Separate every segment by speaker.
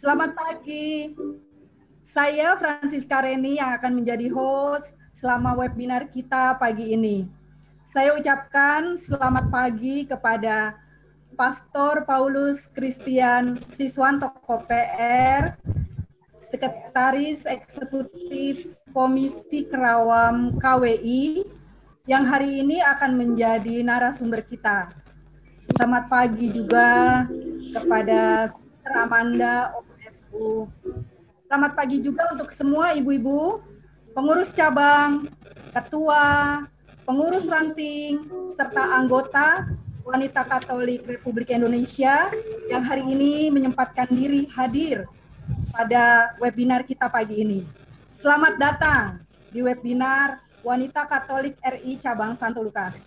Speaker 1: Selamat pagi. Saya Francisca Reni yang akan menjadi host selama webinar kita pagi ini. Saya ucapkan selamat pagi kepada Pastor Paulus Christian Siswanto PR, Sekretaris Eksekutif Komisi Kerawam KWI, yang hari ini akan menjadi narasumber kita. Selamat pagi juga kepada Amanda OSU. Selamat pagi juga untuk semua ibu-ibu, pengurus cabang, ketua, pengurus ranting, serta anggota Wanita Katolik Republik Indonesia yang hari ini menyempatkan diri hadir pada webinar kita pagi ini. Selamat datang di webinar Wanita Katolik RI Cabang Santo Lukas.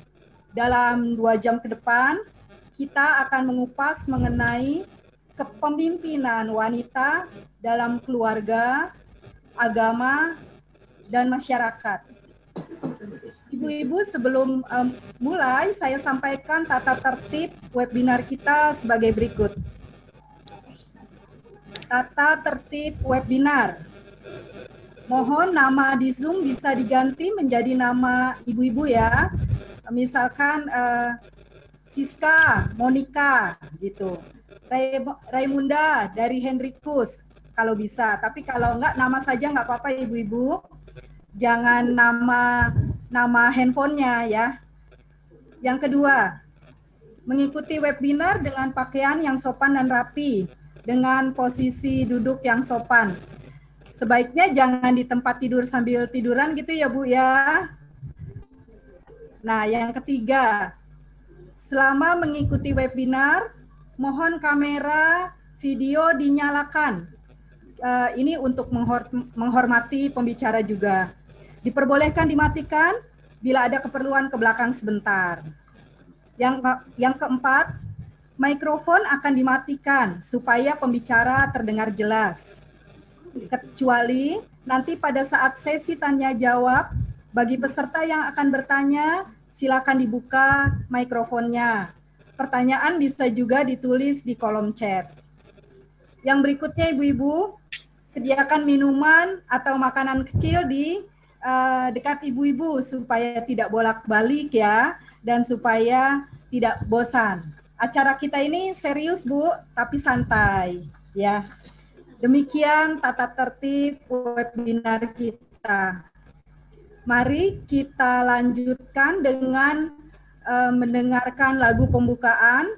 Speaker 1: Dalam 2 jam ke depan, kita akan mengupas mengenai kepemimpinan wanita dalam keluarga, agama, dan masyarakat. Ibu-ibu, sebelum mulai, saya sampaikan tata tertib webinar kita sebagai berikut. Tata tertib webinar. Mohon nama di Zoom bisa diganti menjadi nama ibu-ibu ya. Misalkan Siska, Monica, gitu. Raimunda dari Henrikus, kalau bisa. Tapi kalau enggak, nama saja enggak apa-apa ibu-ibu. Jangan nama handphonenya ya. Yang kedua, mengikuti webinar dengan pakaian yang sopan dan rapi, dengan posisi duduk yang sopan. Sebaiknya jangan di tempat tidur sambil tiduran gitu ya Bu ya. Nah, yang ketiga, selama mengikuti webinar, mohon kamera, video dinyalakan. Ini untuk menghormati pembicara juga. Diperbolehkan dimatikan bila ada keperluan ke belakang sebentar. Yang keempat, mikrofon akan dimatikan supaya pembicara terdengar jelas. Kecuali nanti pada saat sesi tanya jawab, bagi peserta yang akan bertanya, silakan dibuka mikrofonnya. Pertanyaan bisa juga ditulis di kolom chat. Yang berikutnya ibu-ibu, sediakan minuman atau makanan kecil di dekat ibu-ibu supaya tidak bolak-balik ya, dan supaya tidak bosan. Acara kita ini serius Bu, tapi santai ya. Demikian tata tertib webinar kita. Mari kita lanjutkan dengan mendengarkan lagu pembukaan.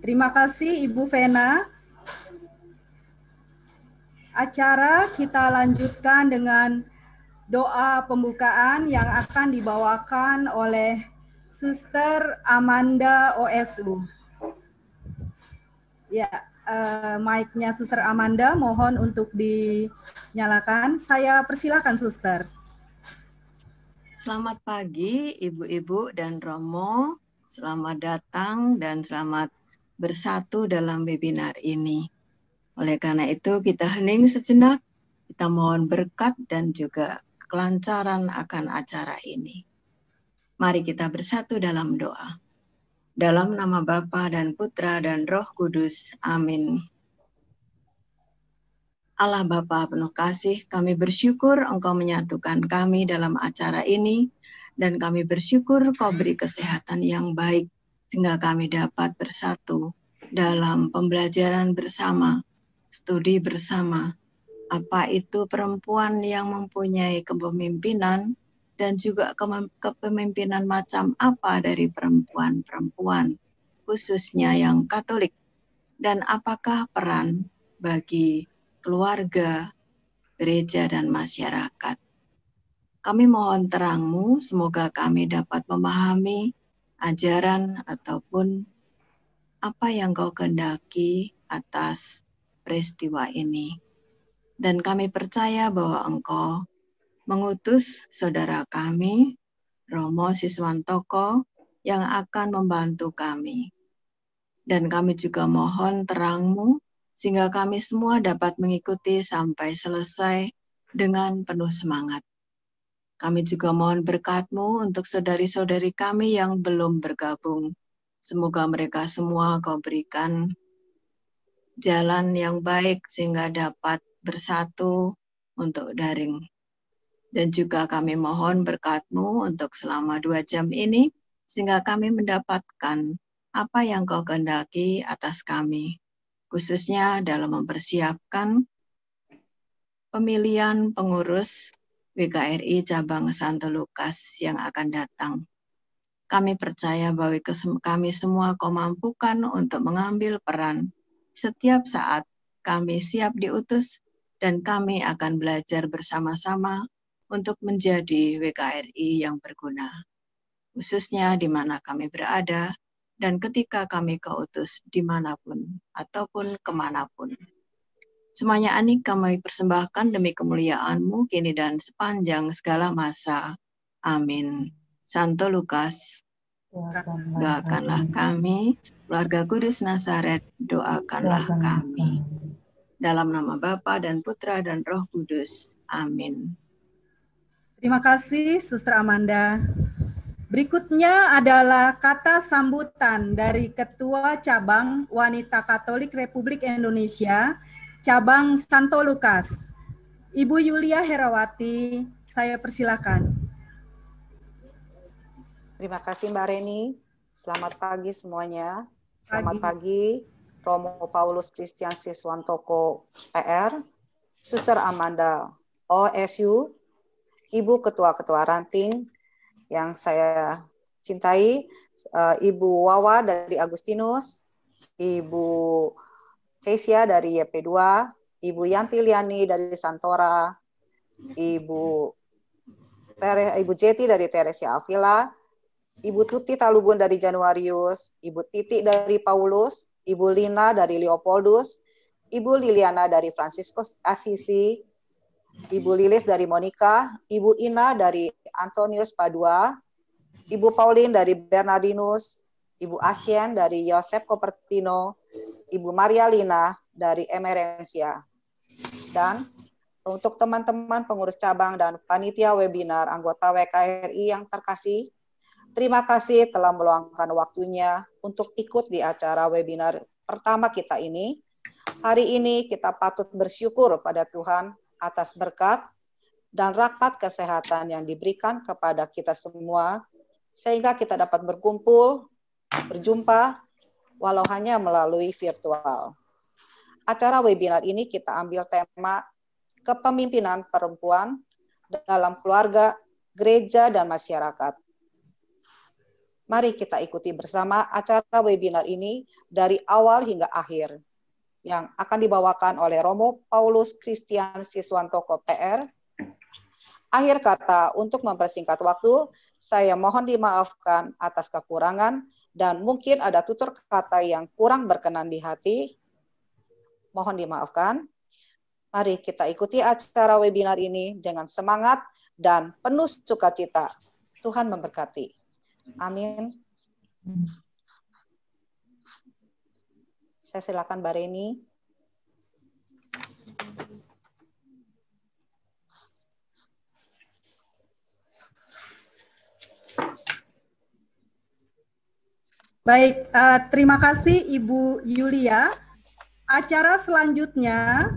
Speaker 1: Terima kasih Ibu Vena. Acara kita lanjutkan dengan doa pembukaan yang akan dibawakan oleh Suster Amanda OSU. Ya, mic-nya Suster Amanda mohon untuk dinyalakan. Saya persilakan Suster.
Speaker 2: Selamat pagi Ibu-ibu dan Romo. Selamat datang dan selamat bersatu dalam webinar ini. Oleh karena itu kita hening sejenak, kita mohon berkat dan juga kelancaran akan acara ini. Mari kita bersatu dalam doa. Dalam nama Bapa dan Putra dan Roh Kudus. Amin. Allah Bapa penuh kasih, kami bersyukur Engkau menyatukan kami dalam acara ini, dan kami bersyukur Kau beri kesehatan yang baik, sehingga kami dapat bersatu dalam pembelajaran bersama, studi bersama, apa itu perempuan yang mempunyai kepemimpinan, dan juga kepemimpinan macam apa dari perempuan-perempuan, khususnya yang Katolik, dan apakah peran bagi keluarga, gereja, dan masyarakat. Kami mohon terang-Mu, semoga kami dapat memahami ajaran ataupun apa yang Kau kehendaki atas peristiwa ini. Dan kami percaya bahwa Engkau mengutus saudara kami, Romo Siswantoko, yang akan membantu kami. Dan kami juga mohon terang-Mu, sehingga kami semua dapat mengikuti sampai selesai dengan penuh semangat. Kami juga mohon berkat-Mu untuk saudari-saudari kami yang belum bergabung. Semoga mereka semua Kau berikan jalan yang baik sehingga dapat bersatu untuk daring. Dan juga kami mohon berkat-Mu untuk selama 2 jam ini, sehingga kami mendapatkan apa yang Kau kehendaki atas kami, khususnya dalam mempersiapkan pemilihan pengurus WKRI Cabang Santo Lukas yang akan datang. Kami percaya bahwa kami semua Kau mampukan untuk mengambil peran setiap saat kami siap diutus, dan kami akan belajar bersama-sama untuk menjadi WKRI yang berguna, khususnya di mana kami berada, dan ketika kami keutus dimanapun ataupun kemanapun. Semuanya ini kami persembahkan demi kemuliaan-Mu kini dan sepanjang segala masa. Amin. Santo Lukas, doakanlah kami. Keluarga Kudus Nazaret, doakanlah kami. Dalam nama Bapa dan Putra dan Roh Kudus. Amin.
Speaker 1: Terima kasih Suster Amanda. Berikutnya adalah kata sambutan dari Ketua Cabang Wanita Katolik Republik Indonesia, Cabang Santo Lukas. Ibu Yulia Herawati, saya persilakan.
Speaker 3: Terima kasih Mbak Reni. Selamat pagi semuanya. Selamat pagi Romo Paulus Christian Siswantoko PR, Suster Amanda OSU, Ibu Ketua-Ketua Ranting yang saya cintai, Ibu Wawa dari Agustinus, Ibu Cesia dari YP2, Ibu Yanti Liani dari Santora, Ibu Jeti dari Teresia Avila, Ibu Tuti Talubun dari Januarius, Ibu Titi dari Paulus, Ibu Lina dari Leopoldus, Ibu Liliana dari Franciscus Assisi, Ibu Lilis dari Monica, Ibu Ina dari Antonius Padua, Ibu Pauline dari Bernardinus, Ibu Asien dari Yosef Kopertino, Ibu Maria Lina dari Emerensia. Dan untuk teman-teman pengurus cabang dan panitia webinar anggota WKRI yang terkasih, terima kasih telah meluangkan waktunya untuk ikut di acara webinar pertama kita ini. Hari ini kita patut bersyukur pada Tuhan atas berkat dan rahmat kesehatan yang diberikan kepada kita semua, sehingga kita dapat berkumpul, berjumpa, walau hanya melalui virtual. Acara webinar ini kita ambil tema kepemimpinan perempuan dalam keluarga, gereja, dan masyarakat. Mari kita ikuti bersama acara webinar ini dari awal hingga akhir, yang akan dibawakan oleh Romo Paulus Christian Siswantoko PR. Akhir kata, untuk mempersingkat waktu, saya mohon dimaafkan atas kekurangan dan mungkin ada tutur kata yang kurang berkenan di hati. Mohon dimaafkan. Mari kita ikuti acara webinar ini dengan semangat dan penuh sukacita. Tuhan memberkati. Amin. Saya silakan Mbak Reni.
Speaker 1: Baik, terima kasih Ibu Yulia. Acara selanjutnya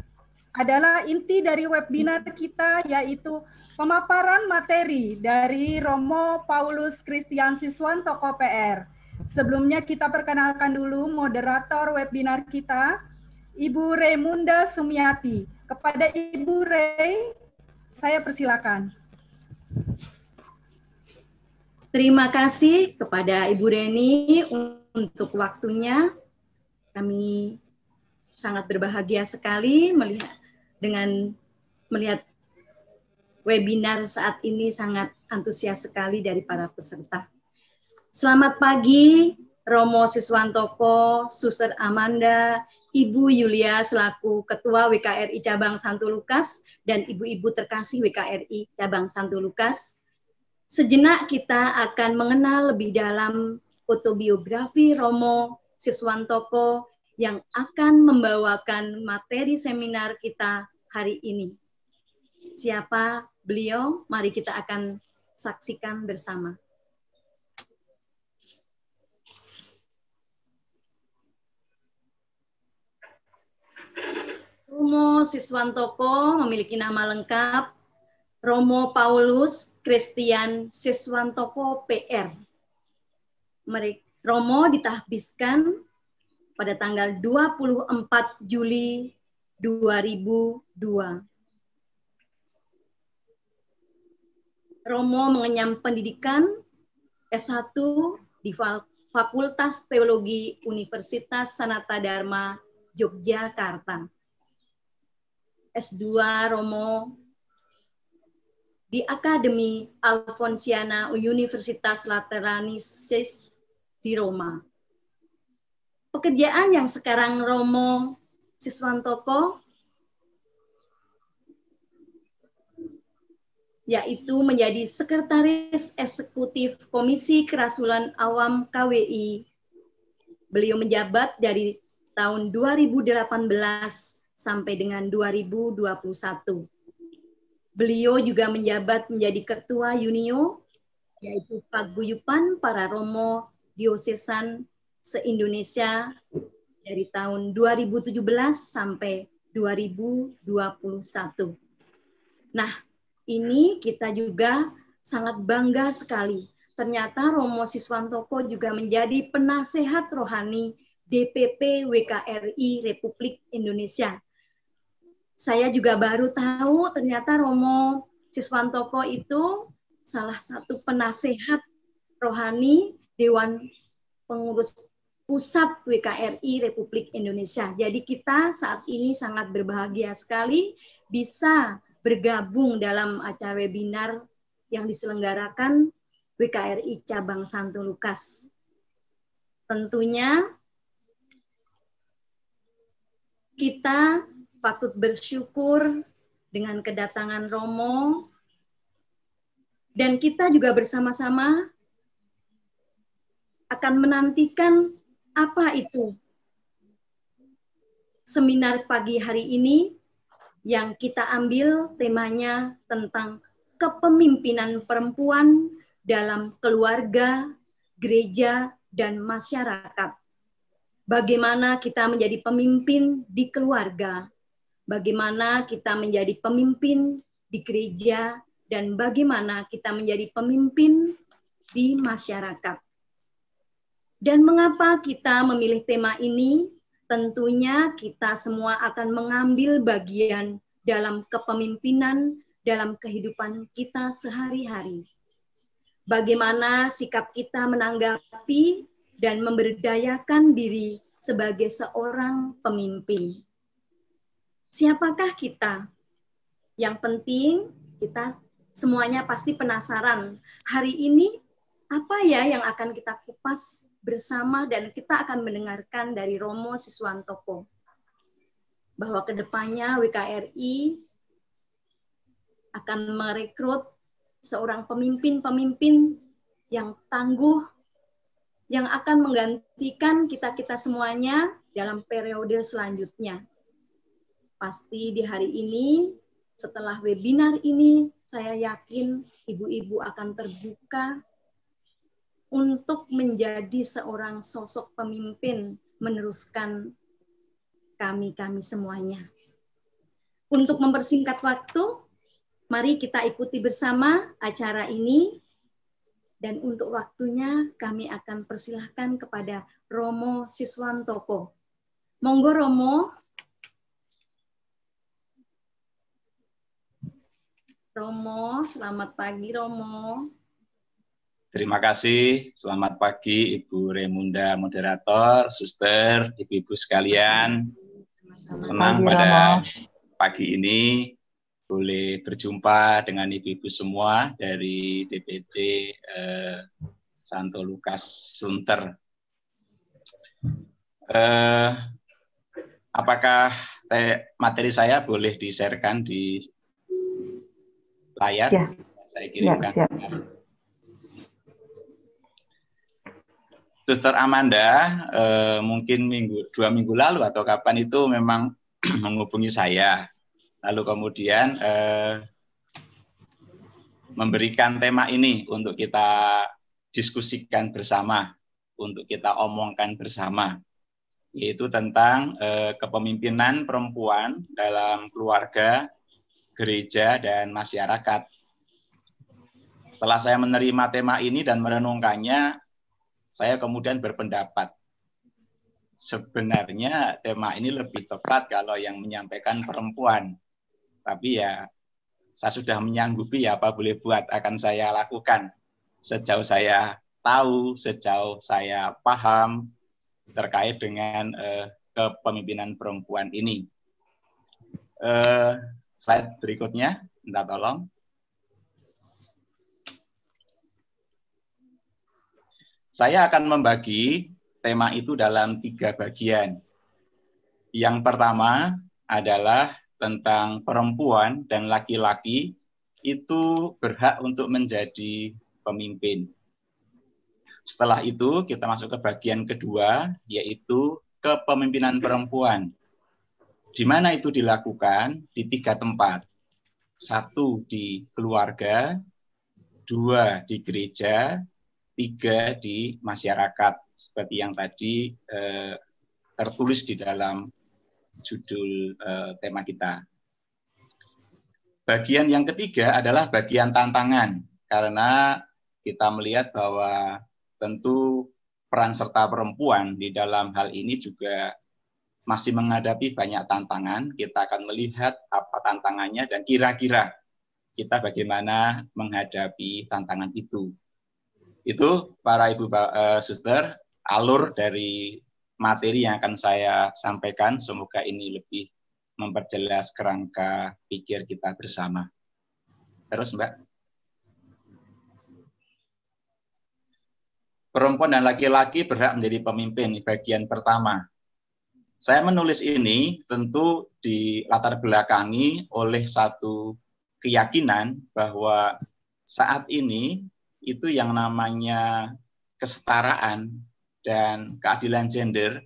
Speaker 1: adalah inti dari webinar kita, yaitu pemaparan materi dari Romo Paulus Christian Siswantoko PR. Sebelumnya kita perkenalkan dulu moderator webinar kita, Ibu Raymunda Sumiati. Kepada Ibu Ray, saya persilakan.
Speaker 4: Terima kasih kepada Ibu Reni untuk waktunya. Kami sangat berbahagia sekali melihat webinar saat ini, sangat antusias sekali dari para peserta. Selamat pagi, Romo Siswantoko, Suster Amanda, Ibu Yulia selaku Ketua WKRI Cabang Santo Lukas, dan ibu-ibu terkasih WKRI Cabang Santo Lukas. Sejenak kita akan mengenal lebih dalam autobiografi Romo Siswantoko yang akan membawakan materi seminar kita hari ini. Siapa beliau? Mari kita akan saksikan bersama. Romo Siswantoko memiliki nama lengkap Romo Paulus Christian Siswantoko PR. Romo ditahbiskan pada tanggal 24 Juli 2002. Romo mengenyam pendidikan S1 di Fakultas Teologi Universitas Sanata Dharma, Yogyakarta. S2 Romo di Akademi Alfonsiana Universitas Lateranensis di Roma. Pekerjaan yang sekarang Romo Siswantoko yaitu menjadi Sekretaris Eksekutif Komisi Kerasulan Awam KWI. Beliau menjabat dari tahun 2018 sampai dengan 2021. Beliau juga menjabat menjadi Ketua Unio, yaitu Paguyuban Para Romo Diosesan se-Indonesia dari tahun 2017 sampai 2021. Nah, ini kita juga sangat bangga sekali. Ternyata Romo Siswantoko juga menjadi penasehat rohani DPP WKRI Republik Indonesia. Saya juga baru tahu ternyata Romo Siswantoko itu salah satu penasehat rohani Dewan Pengurus Pusat WKRI Republik Indonesia. Jadi kita saat ini sangat berbahagia sekali bisa bergabung dalam acara webinar yang diselenggarakan WKRI Cabang Santo Lukas. Tentunya kita patut bersyukur dengan kedatangan Romo, dan kita juga bersama-sama akan menantikan apa itu seminar pagi hari ini yang kita ambil temanya tentang kepemimpinan perempuan dalam keluarga, gereja, dan masyarakat. Bagaimana kita menjadi pemimpin di keluarga, bagaimana kita menjadi pemimpin di gereja, dan bagaimana kita menjadi pemimpin di masyarakat. Dan mengapa kita memilih tema ini? Tentunya kita semua akan mengambil bagian dalam kepemimpinan dalam kehidupan kita sehari-hari. bagaimana sikap kita menanggapi dan memberdayakan diri sebagai seorang pemimpin. Siapakah kita? Yang penting kita semuanya pasti penasaran. Hari ini apa ya yang akan kita kupas bersama, dan kita akan mendengarkan dari Romo Siswantoko bahwa kedepannya WKRI akan merekrut seorang pemimpin-pemimpin yang tangguh, yang akan menggantikan kita-kita semuanya dalam periode selanjutnya. Pasti di hari ini, setelah webinar ini, saya yakin ibu-ibu akan terbuka untuk menjadi seorang sosok pemimpin meneruskan kami semuanya. Untuk mempersingkat waktu, mari kita ikuti bersama acara ini. Dan untuk waktunya kami akan persilahkan kepada Romo Siswantoko. Monggo Romo. Romo, selamat pagi Romo.
Speaker 5: Terima kasih, selamat pagi Ibu Remunda moderator, suster, ibu-ibu sekalian. Senang pada pagi ini boleh berjumpa dengan ibu-ibu semua dari DPC Santo Lukas Sunter. Apakah materi saya boleh di-share-kan di layar? Ya. Saya kirimkan. Ya, ya. Suster Amanda mungkin 2 minggu lalu atau kapan itu memang menghubungi saya. Lalu kemudian memberikan tema ini untuk kita diskusikan bersama, untuk kita omongkan bersama, yaitu tentang kepemimpinan perempuan dalam keluarga, gereja, dan masyarakat. Setelah saya menerima tema ini dan merenungkannya, saya kemudian berpendapat, sebenarnya tema ini lebih tepat kalau yang menyampaikan perempuan. Tapi ya, saya sudah menyanggupi, ya apa boleh buat, akan saya lakukan. Sejauh saya tahu, sejauh saya paham terkait dengan kepemimpinan perempuan ini. Slide berikutnya, minta tolong. Saya akan membagi tema itu dalam 3 bagian. Yang pertama adalah tentang perempuan dan laki-laki itu berhak untuk menjadi pemimpin. Setelah itu kita masuk ke bagian kedua, yaitu kepemimpinan perempuan. Di mana itu dilakukan? Di 3 tempat. 1 di keluarga, 2 di gereja, 3 di masyarakat. Seperti yang tadi tertulis di dalam judul tema kita. Bagian yang ketiga adalah bagian tantangan, karena kita melihat bahwa tentu peran serta perempuan di dalam hal ini juga masih menghadapi banyak tantangan. Kita akan melihat apa tantangannya dan kira-kira kita bagaimana menghadapi tantangan itu. Itu para ibu suster, alur dari materi yang akan saya sampaikan, semoga ini lebih memperjelas kerangka pikir kita bersama. Terus Mbak. Perempuan dan laki-laki berhak menjadi pemimpin, bagian pertama. Saya menulis ini tentu dilatar belakangi oleh satu keyakinan bahwa saat ini itu yang namanya kesetaraan dan keadilan gender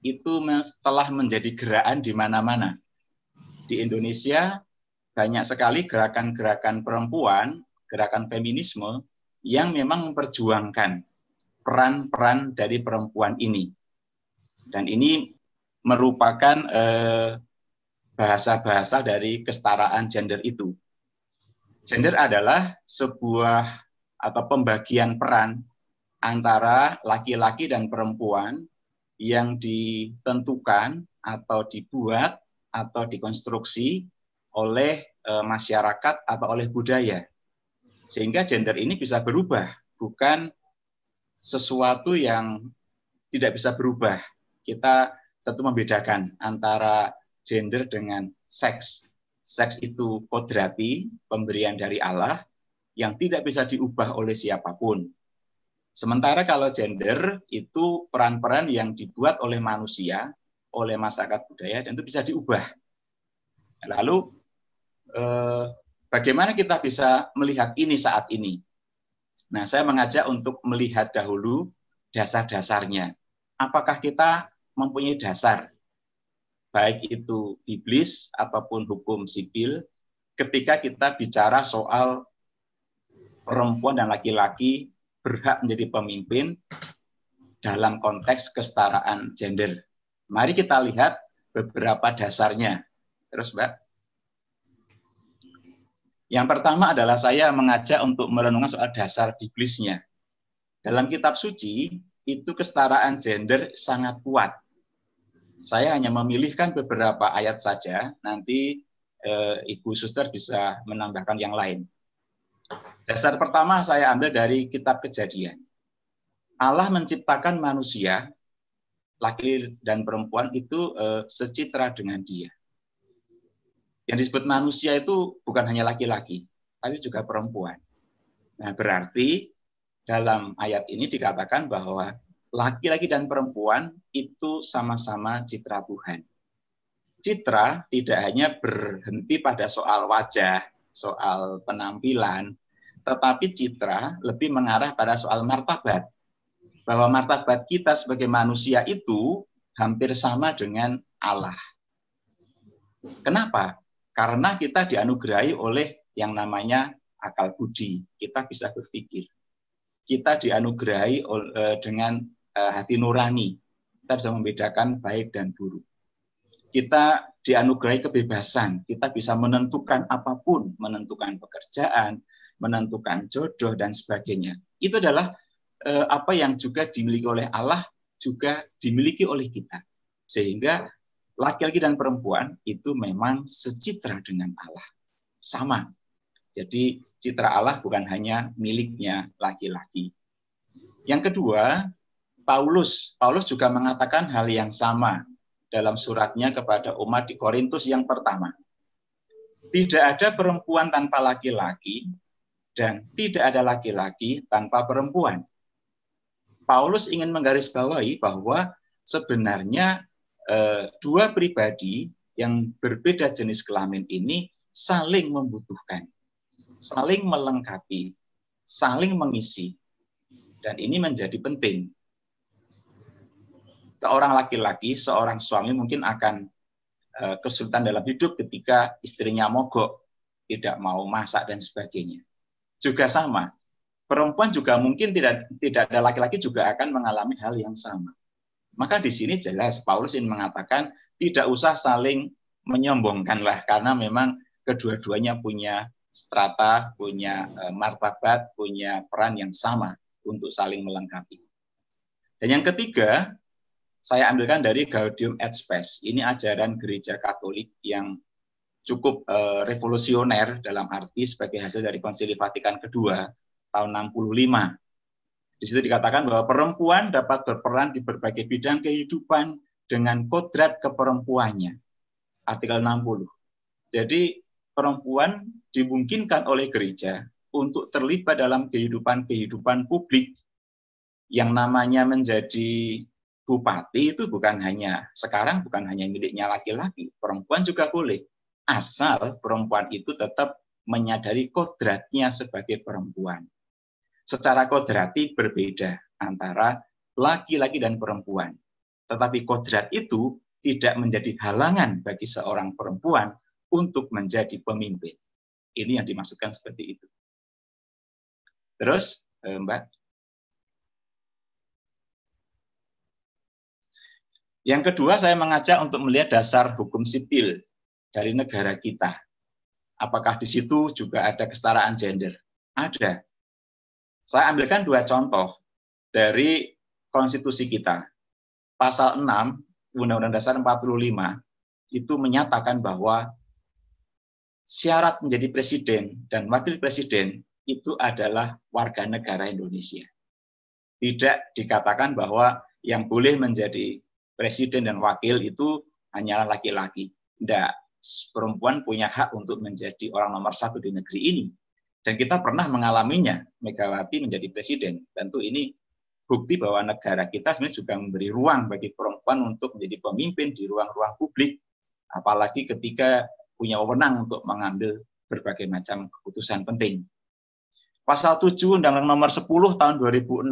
Speaker 5: itu telah menjadi gerakan di mana-mana. Di Indonesia banyak sekali gerakan-gerakan perempuan, gerakan feminisme yang memang memperjuangkan peran-peran dari perempuan ini. Dan ini merupakan bahasa-bahasa dari kesetaraan gender itu. Gender adalah sebuah atau pembagian peran antara laki-laki dan perempuan yang ditentukan atau dibuat atau dikonstruksi oleh masyarakat atau oleh budaya. Sehingga gender ini bisa berubah, bukan sesuatu yang tidak bisa berubah. Kita tentu membedakan antara gender dengan seks. Seks itu kodrati, pemberian dari Allah, yang tidak bisa diubah oleh siapapun. Sementara kalau gender itu peran-peran yang dibuat oleh manusia, oleh masyarakat budaya, dan itu bisa diubah. Lalu bagaimana kita bisa melihat ini saat ini? Nah, saya mengajak untuk melihat dahulu dasar-dasarnya. Apakah kita mempunyai dasar, baik itu iblis ataupun hukum sipil, ketika kita bicara soal perempuan dan laki-laki berhak menjadi pemimpin dalam konteks kesetaraan gender. Mari kita lihat beberapa dasarnya. Terus, Mbak. Yang pertama adalah saya mengajak untuk merenungkan soal dasar biblisnya. Dalam kitab suci, itu kesetaraan gender sangat kuat. Saya hanya memilihkan beberapa ayat saja, nanti Ibu Suster bisa menambahkan yang lain. Dasar pertama saya ambil dari kitab Kejadian. Allah menciptakan manusia, laki dan perempuan itu secitra dengan Dia. Yang disebut manusia itu bukan hanya laki-laki, tapi juga perempuan. Nah, berarti dalam ayat ini dikatakan bahwa laki-laki dan perempuan itu sama-sama citra Tuhan. Citra tidak hanya berhenti pada soal wajah, soal penampilan, tetapi citra lebih mengarah pada soal martabat. Bahwa martabat kita sebagai manusia itu hampir sama dengan Allah. Kenapa? Karena kita dianugerahi oleh yang namanya akal budi. Kita bisa berpikir. Kita dianugerahi dengan hati nurani. Kita bisa membedakan baik dan buruk. Kita dianugerahi kebebasan. Kita bisa menentukan apapun. Menentukan pekerjaan, menentukan jodoh, dan sebagainya. Itu adalah apa yang juga dimiliki oleh Allah, juga dimiliki oleh kita. Sehingga laki-laki dan perempuan itu memang secitra dengan Allah. Sama. Jadi citra Allah bukan hanya miliknya laki-laki. Yang kedua, Paulus juga mengatakan hal yang sama dalam suratnya kepada umat di Korintus yang pertama. Tidak ada perempuan tanpa laki-laki dan tidak ada laki-laki tanpa perempuan. Paulus ingin menggarisbawahi bahwa sebenarnya dua pribadi yang berbeda jenis kelamin ini saling membutuhkan, saling melengkapi, saling mengisi. Dan ini menjadi penting. Seorang laki-laki, seorang suami mungkin akan kesulitan dalam hidup ketika istrinya mogok, tidak mau masak dan sebagainya. Juga sama, perempuan juga mungkin tidak ada laki-laki juga akan mengalami hal yang sama. Maka di sini jelas Paulus ingin mengatakan tidak usah saling menyombongkanlah, karena memang kedua-duanya punya strata, punya martabat, punya peran yang sama untuk saling melengkapi. Dan yang ketiga, saya ambilkan dari Gaudium et Spes. Ini ajaran gereja Katolik yang cukup revolusioner dalam arti sebagai hasil dari Konsili Vatikan kedua tahun 65. Di situ dikatakan bahwa perempuan dapat berperan di berbagai bidang kehidupan dengan kodrat keperempuannya. Artikel 60. Jadi perempuan dimungkinkan oleh gereja untuk terlibat dalam kehidupan publik. Yang namanya menjadi bupati itu sekarang bukan hanya miliknya laki-laki, perempuan juga boleh. Asal perempuan itu tetap menyadari kodratnya sebagai perempuan. Secara kodrati berbeda antara laki-laki dan perempuan. Tetapi kodrat itu tidak menjadi halangan bagi seorang perempuan untuk menjadi pemimpin. Ini yang dimaksudkan seperti itu. Terus, Mbak. Yang kedua, saya mengajak untuk melihat dasar hukum sipil dari negara kita. Apakah di situ juga ada kesetaraan gender? Ada. Saya ambilkan dua contoh dari konstitusi kita. Pasal 6, Undang-Undang Dasar 45, itu menyatakan bahwa syarat menjadi presiden dan wakil presiden itu adalah warga negara Indonesia. Tidak dikatakan bahwa yang boleh menjadi presiden dan wakil itu hanyalah laki-laki. Tidak, perempuan punya hak untuk menjadi orang nomor 1 di negeri ini. Dan kita pernah mengalaminya, Megawati menjadi presiden. Tentu ini bukti bahwa negara kita sebenarnya juga memberi ruang bagi perempuan untuk menjadi pemimpin di ruang-ruang publik, apalagi ketika punya wewenang untuk mengambil berbagai macam keputusan penting. Pasal 7 Undang-Undang Nomor 10 Tahun 2016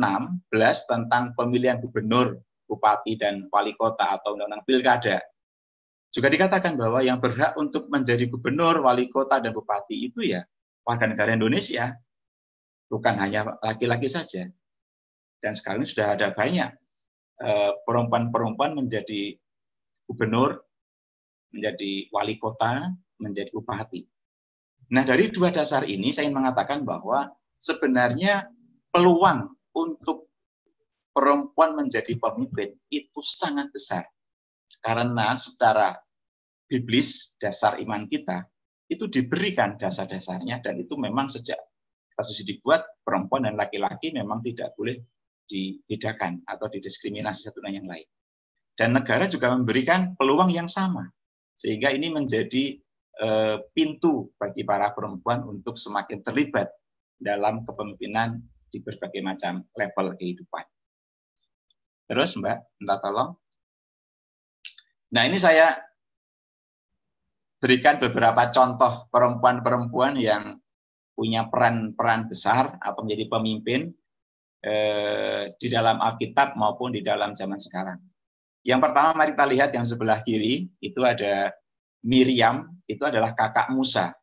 Speaker 5: tentang pemilihan gubernur, bupati, dan wali kota atau Undang-Undang Pilkada juga dikatakan bahwa yang berhak untuk menjadi gubernur, wali kota, dan bupati itu ya warga negara Indonesia, bukan hanya laki-laki saja. Dan sekarang sudah ada banyak perempuan-perempuan menjadi gubernur, menjadi wali kota, menjadi bupati. Nah, dari dua dasar ini saya ingin mengatakan bahwa sebenarnya peluang untuk perempuan menjadi pemimpin itu sangat besar. Karena secara biblis, dasar iman kita, itu diberikan dasar-dasarnya, dan itu memang sejak kasus dibuat, perempuan dan laki-laki memang tidak boleh dibedakan atau didiskriminasi satu dengan yang lain. Dan negara juga memberikan peluang yang sama, sehingga ini menjadi pintu bagi para perempuan untuk semakin terlibat dalam kepemimpinan di berbagai macam level kehidupan. Terus Mbak, minta tolong. Nah, ini saya berikan beberapa contoh perempuan-perempuan yang punya peran-peran besar atau menjadi pemimpin di dalam Alkitab maupun di dalam zaman sekarang. Yang pertama, mari kita lihat yang sebelah kiri, itu ada Miriam, itu adalah kakak Musa.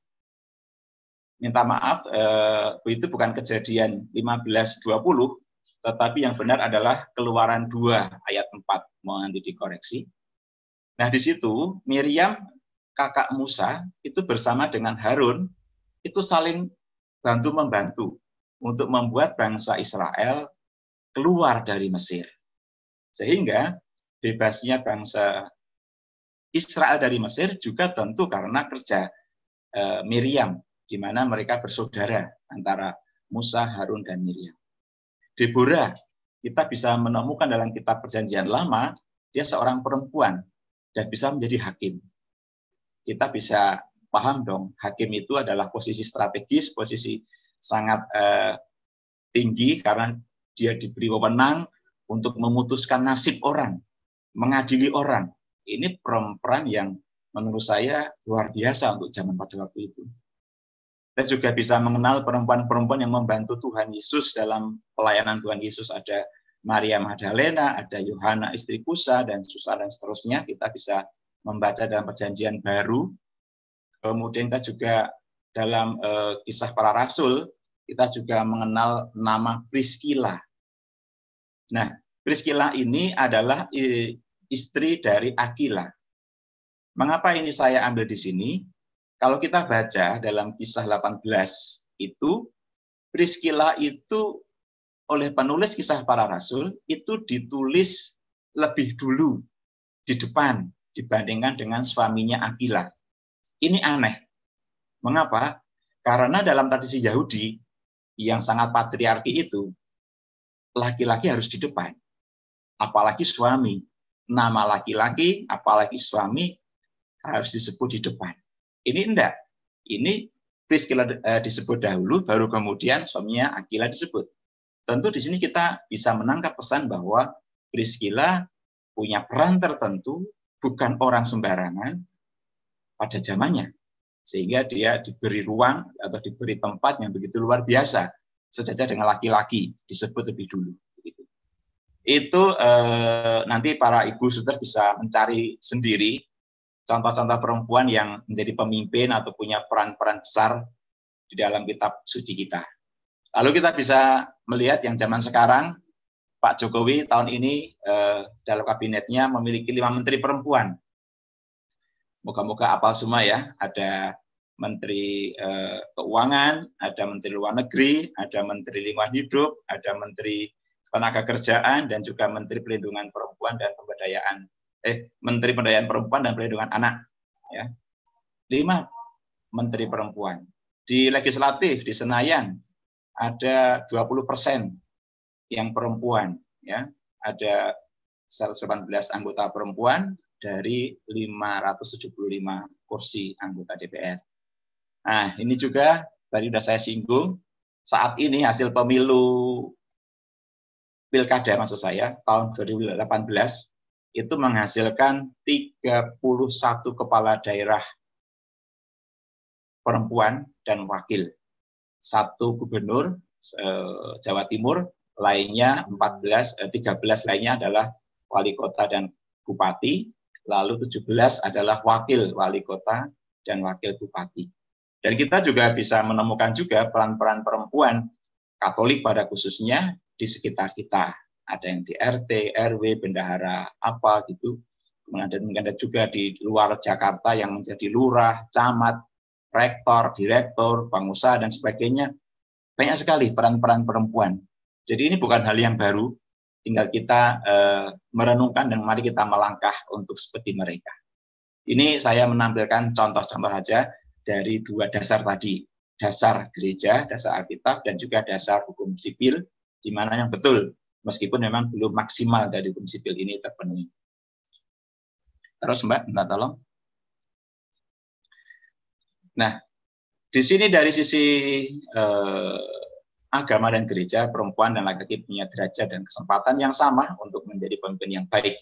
Speaker 5: Minta maaf, itu bukan Kejadian 15:20, tetapi yang benar adalah Keluaran 2 ayat 4, mau nanti dikoreksi. Nah, di situ Miriam, kakak Musa, itu bersama dengan Harun, itu saling bantu-membantu untuk membuat bangsa Israel keluar dari Mesir. Sehingga bebasnya bangsa Israel dari Mesir juga tentu karena kerja Miriam, di mana mereka bersaudara antara Musa, Harun, dan Miriam. Deborah, kita bisa menemukan dalam kitab Perjanjian Lama, dia seorang perempuan dan bisa menjadi hakim. Kita bisa paham dong, hakim itu adalah posisi strategis, posisi sangat tinggi karena dia diberi wewenang untuk memutuskan nasib orang, mengadili orang. Ini peran yang menurut saya luar biasa untuk zaman pada waktu itu. Kita juga bisa mengenal perempuan-perempuan yang membantu Tuhan Yesus dalam pelayanan Tuhan Yesus. Ada Maria Magdalena, ada Yohana istri Kusa, dan Susa, dan seterusnya. Kita bisa membaca dalam Perjanjian Baru. Kemudian kita juga dalam Kisah Para Rasul, kita juga mengenal nama Priscilla. Nah, Priscilla ini adalah istri dari Aquila. Mengapa ini saya ambil di sini? Kalau kita baca dalam Kisah 18 itu, Priscilla itu oleh penulis Kisah Para Rasul itu ditulis lebih dulu di depan dibandingkan dengan suaminya Aquila. Ini aneh. Mengapa? Karena dalam tradisi Yahudi yang sangat patriarki itu, laki-laki harus di depan. Apalagi suami. Nama laki-laki, apalagi suami, harus disebut di depan. Ini enggak. Ini Priscilla disebut dahulu, baru kemudian suaminya Aquila disebut. Tentu di sini kita bisa menangkap pesan bahwa Priscilla punya peran tertentu, bukan orang sembarangan pada zamannya. Sehingga dia diberi ruang atau diberi tempat yang begitu luar biasa, sejajar dengan laki-laki, disebut lebih dulu. Itu nanti para ibu saudara bisa mencari sendiri contoh-contoh perempuan yang menjadi pemimpin atau punya peran-peran besar di dalam kitab suci kita. Lalu kita bisa melihat yang zaman sekarang, Pak Jokowi tahun ini dalam kabinetnya memiliki 5 menteri perempuan. Moga-moga apal semua ya, ada Menteri Keuangan, ada Menteri Luar Negeri, ada Menteri Lingkungan Hidup, ada Menteri Ketenagakerjaan, dan juga Menteri Perlindungan Perempuan dan Pemberdayaan Menteri Pemberdayaan Perempuan dan Perlindungan Anak. Ya. 5 menteri perempuan. Di legislatif, di Senayan, ada 20% yang perempuan, ya. Ada 118 anggota perempuan dari 575 kursi anggota DPR. Nah, ini juga tadi sudah saya singgung, saat ini hasil pemilu pilkada maksud saya tahun 2018 itu menghasilkan 31 kepala daerah perempuan dan wakil, 1 gubernur Jawa Timur, lainnya 13 lainnya adalah wali kota dan bupati, lalu 17 adalah wakil wali kota dan wakil bupati. Dan kita juga bisa menemukan juga peran-peran perempuan Katolik pada khususnya di sekitar kita. Ada yang di RT, RW, bendahara, apa gitu. Kemudian ada juga di luar Jakarta yang menjadi lurah, camat, rektor, direktur, pengusaha, dan sebagainya. Banyak sekali peran-peran perempuan. Jadi ini bukan hal yang baru, tinggal kita merenungkan dan mari kita melangkah untuk seperti mereka. Ini saya menampilkan contoh-contoh saja dari 2 dasar tadi, dasar gereja, dasar Alkitab, dan juga dasar hukum sipil, di mana yang betul, meskipun memang belum maksimal dari hukum sipil ini terpenuhi. Terus Mbak, minta tolong. Nah, di sini dari sisi agama dan gereja, perempuan dan laki-laki punya derajat dan kesempatan yang sama untuk menjadi pemimpin yang baik.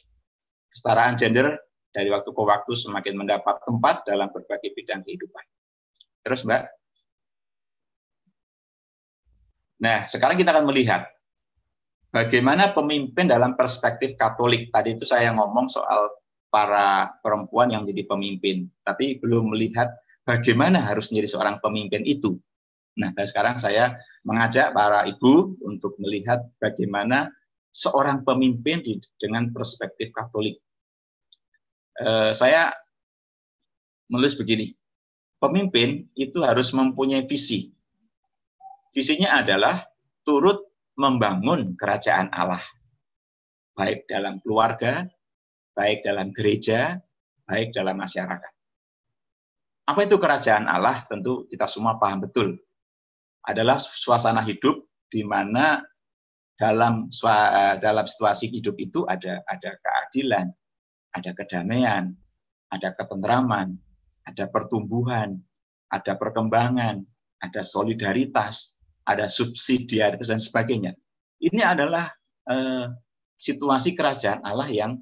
Speaker 5: Kesetaraan gender dari waktu ke waktu semakin mendapat tempat dalam berbagai bidang kehidupan. Terus Mbak. Nah, sekarang kita akan melihat bagaimana pemimpin dalam perspektif Katolik. Tadi itu saya ngomong soal para perempuan yang menjadi pemimpin, tapi belum melihat bagaimana harus menjadi seorang pemimpin itu. Nah, sekarang saya mengajak para ibu untuk melihat bagaimana seorang pemimpin dengan perspektif Katolik. Saya menulis begini, pemimpin itu harus mempunyai visi. Visinya adalah turut membangun kerajaan Allah, baik dalam keluarga, baik dalam gereja, baik dalam masyarakat. Apa itu kerajaan Allah? Tentu kita semua paham betul. Adalah suasana hidup di mana dalam situasi hidup itu ada keadilan, ada kedamaian, ada ketentraman, ada pertumbuhan, ada perkembangan, ada solidaritas, ada subsidiaritas dan sebagainya. Ini adalah situasi kerajaan Allah yang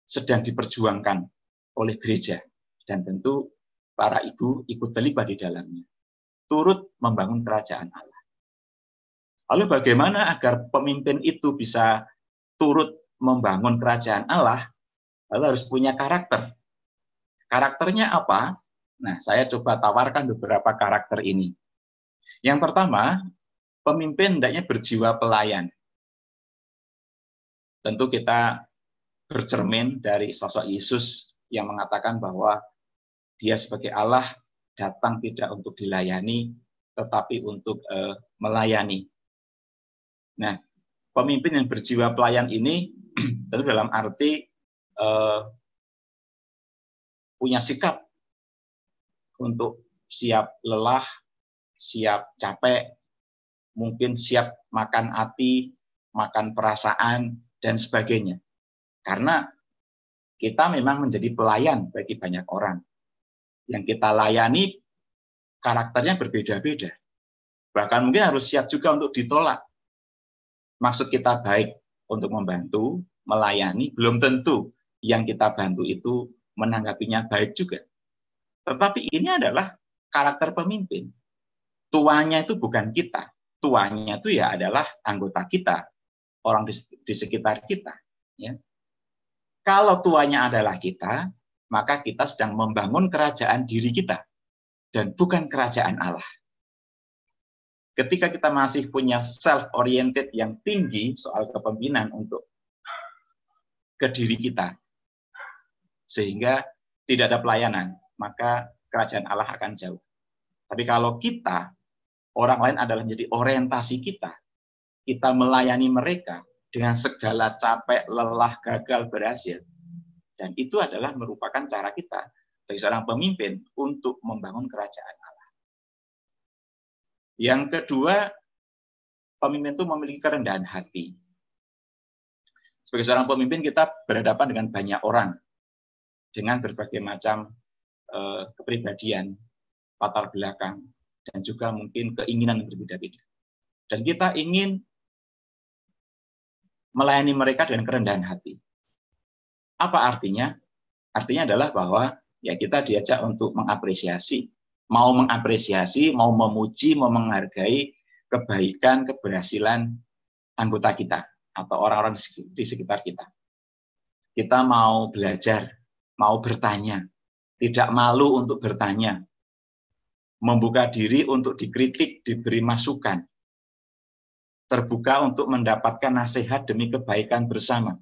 Speaker 5: sedang diperjuangkan oleh gereja, dan tentu para ibu ikut terlibat di dalamnya, turut membangun kerajaan Allah. Lalu bagaimana agar pemimpin itu bisa turut membangun kerajaan Allah? Lalu harus punya karakter. Karakternya apa? Nah, saya coba tawarkan beberapa karakter ini. Yang pertama, pemimpin hendaknya berjiwa pelayan. Tentu kita bercermin dari sosok Yesus yang mengatakan bahwa Dia sebagai Allah datang tidak untuk dilayani, tetapi untuk melayani. Nah, pemimpin yang berjiwa pelayan ini tentu dalam arti punya sikap untuk siap lelah, siap capek, mungkin siap makan hati, makan perasaan, dan sebagainya. Karena kita memang menjadi pelayan bagi banyak orang. Yang kita layani karakternya berbeda-beda. Bahkan mungkin harus siap juga untuk ditolak. Maksud kita baik untuk membantu, melayani, belum tentu yang kita bantu itu menanggapinya baik juga. Tetapi ini adalah karakter pemimpin. Tuanya itu bukan kita. Tuanya itu ya adalah anggota kita, orang di sekitar kita. Ya. Kalau tuanya adalah kita, maka kita sedang membangun kerajaan diri kita, dan bukan kerajaan Allah. Ketika kita masih punya self-oriented yang tinggi soal kepemimpinan untuk ke diri kita, sehingga tidak ada pelayanan, maka kerajaan Allah akan jauh. Tapi kalau kita, orang lain adalah menjadi orientasi kita, kita melayani mereka dengan segala capek, lelah, gagal, berhasil, dan itu adalah merupakan cara kita bagi seorang pemimpin untuk membangun kerajaan Allah. Yang kedua, pemimpin itu memiliki kerendahan hati. Sebagai seorang pemimpin, kita berhadapan dengan banyak orang dengan berbagai macam kepribadian, latar belakang, dan juga mungkin keinginan yang berbeda-beda. Dan kita ingin melayani mereka dengan kerendahan hati. Apa artinya? Artinya adalah bahwa ya kita diajak untuk mengapresiasi, mau memuji, mau menghargai kebaikan, keberhasilan anggota kita atau orang-orang di sekitar kita. Kita mau belajar, mau bertanya, tidak malu untuk bertanya, membuka diri untuk dikritik, diberi masukan, terbuka untuk mendapatkan nasihat demi kebaikan bersama.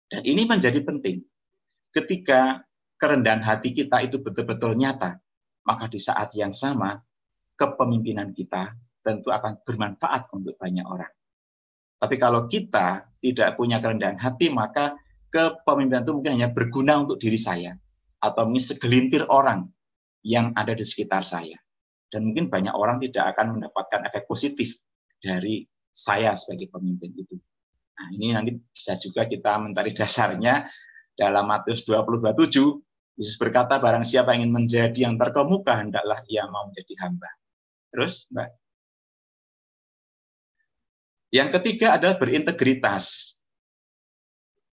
Speaker 5: Dan ini menjadi penting. Ketika kerendahan hati kita itu betul-betul nyata, maka di saat yang sama, kepemimpinan kita tentu akan bermanfaat untuk banyak orang. Tapi kalau kita tidak punya kerendahan hati, maka kepemimpinan itu mungkin hanya berguna untuk diri saya, atau mungkin segelintir orang yang ada di sekitar saya. Dan mungkin banyak orang tidak akan mendapatkan efek positif dari saya sebagai pemimpin itu. Nah, ini nanti bisa juga kita mencari dasarnya dalam Matius 20:27. Yesus berkata, barang siapa ingin menjadi yang terkemuka, hendaklah ia mau menjadi hamba. Terus, Mbak. Yang ketiga adalah berintegritas.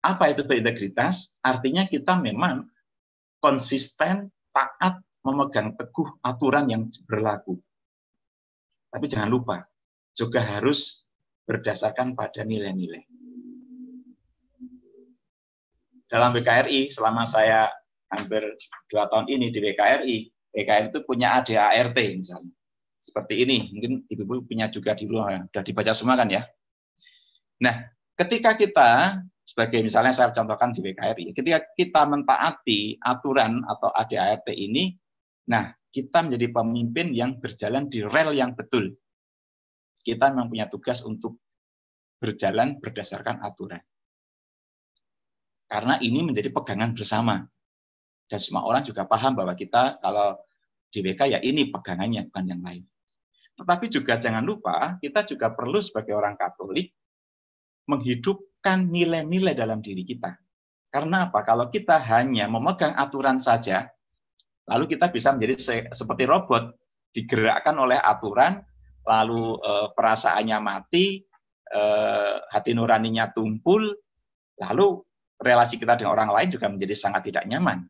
Speaker 5: Apa itu berintegritas? Artinya kita memang konsisten, taat, memegang teguh aturan yang berlaku. Tapi jangan lupa, juga harus berdasarkan pada nilai-nilai. Dalam BKRI, selama saya hampir 2 tahun ini di BKRI itu punya ADART misalnya. Seperti ini, mungkin Ibu-ibu punya juga di luar, sudah dibaca semua kan ya. Nah, ketika kita, sebagai misalnya saya contohkan di BKRI, ketika kita mentaati aturan atau ADART ini, nah, kita menjadi pemimpin yang berjalan di rel yang betul. Kita memang punya tugas untuk berjalan berdasarkan aturan. Karena ini menjadi pegangan bersama. Dan semua orang juga paham bahwa kita kalau di BK ya ini pegangannya, bukan yang lain. Tetapi juga jangan lupa, kita juga perlu sebagai orang Katolik menghidupkan nilai-nilai dalam diri kita. Karena apa? Kalau kita hanya memegang aturan saja, lalu kita bisa menjadi seperti robot, digerakkan oleh aturan, lalu perasaannya mati, hati nuraninya tumpul, lalu relasi kita dengan orang lain juga menjadi sangat tidak nyaman.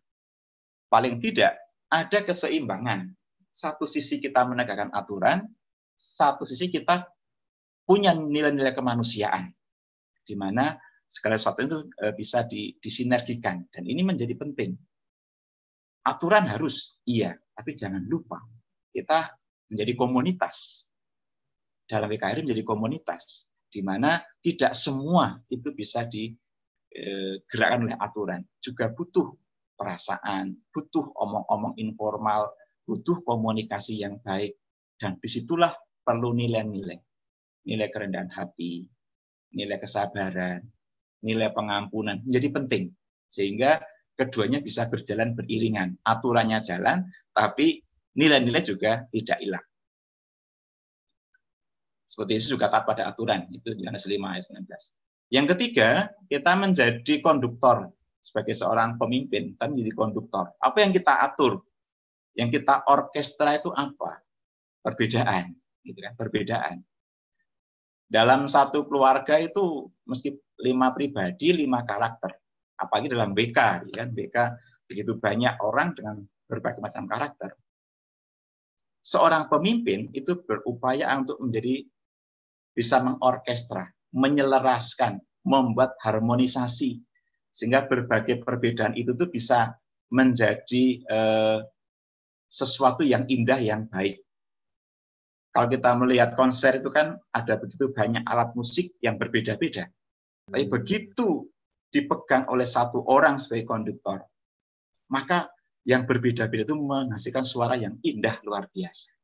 Speaker 5: Paling tidak, ada keseimbangan. Satu sisi kita menegakkan aturan, satu sisi kita punya nilai-nilai kemanusiaan, di mana segala sesuatu itu bisa disinergikan. Dan ini menjadi penting. Aturan harus, iya, tapi jangan lupa, kita menjadi komunitas. Dalam WKRI menjadi komunitas, di mana tidak semua itu bisa digerakkan oleh aturan. Juga butuh perasaan, butuh omong-omong informal, butuh komunikasi yang baik. Dan disitulah perlu nilai-nilai. Nilai kerendahan hati, nilai kesabaran, nilai pengampunan. Menjadi penting. Sehingga keduanya bisa berjalan beriringan. Aturannya jalan, tapi nilai-nilai juga tidak hilang. Seperti itu juga taat pada aturan. Itu Yohanes 5 ayat 19. Yang ketiga, kita menjadi konduktor. Sebagai seorang pemimpin, kita menjadi konduktor. Apa yang kita atur? Yang kita orkestra itu apa? Perbedaan. Gitu kan? Perbedaan. Dalam satu keluarga itu meski 5 pribadi, 5 karakter. Apalagi dalam BK. Kan? BK begitu banyak orang dengan berbagai macam karakter. Seorang pemimpin itu berupaya untuk menjadi bisa mengorkestra, menyelaraskan, membuat harmonisasi, sehingga berbagai perbedaan itu tuh bisa menjadi sesuatu yang indah, yang baik. Kalau kita melihat konser itu kan ada begitu banyak alat musik yang berbeda-beda. Tapi begitu dipegang oleh satu orang sebagai konduktor, maka yang berbeda-beda itu menghasilkan suara yang indah luar biasa.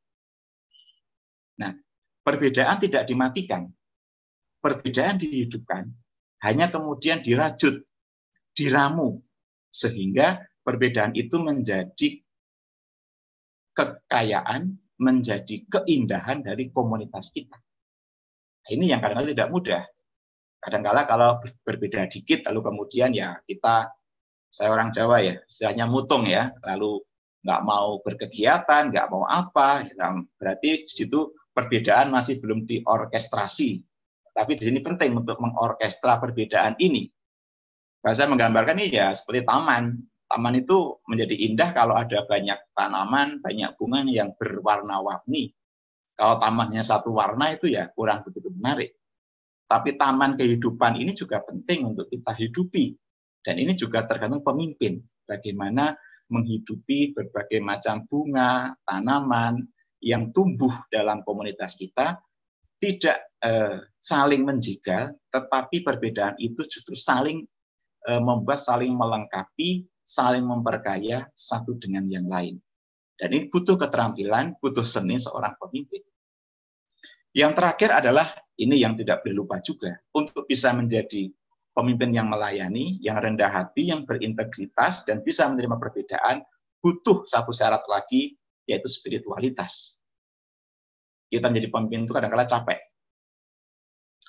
Speaker 5: Nah, perbedaan tidak dimatikan. Perbedaan dihidupkan, hanya kemudian dirajut, diramu, sehingga perbedaan itu menjadi kekayaan, menjadi keindahan dari komunitas kita. Ini yang kadang-kadang tidak mudah. Kadang-kala kalau berbeda dikit, lalu kemudian ya saya orang Jawa ya, istilahnya mutung ya, lalu nggak mau berkegiatan, nggak mau apa, berarti di situ perbedaan masih belum diorkestrasi. Tapi di sini penting untuk mengorkestra perbedaan ini. Bahasa menggambarkan ini ya seperti taman. Taman itu menjadi indah kalau ada banyak tanaman, banyak bunga yang berwarna-warni. Kalau tamannya satu warna itu ya kurang begitu menarik. Tapi taman kehidupan ini juga penting untuk kita hidupi. Dan ini juga tergantung pemimpin. Bagaimana menghidupi berbagai macam bunga, tanaman yang tumbuh dalam komunitas kita, tidak saling menjegal, tetapi perbedaan itu justru saling membuat, saling melengkapi, saling memperkaya satu dengan yang lain. Dan ini butuh keterampilan, butuh seni seorang pemimpin. Yang terakhir adalah, ini yang tidak boleh lupa juga, untuk bisa menjadi pemimpin yang melayani, yang rendah hati, yang berintegritas, dan bisa menerima perbedaan, butuh satu syarat lagi, yaitu spiritualitas. Kita menjadi pemimpin itu kadang-kadang capek.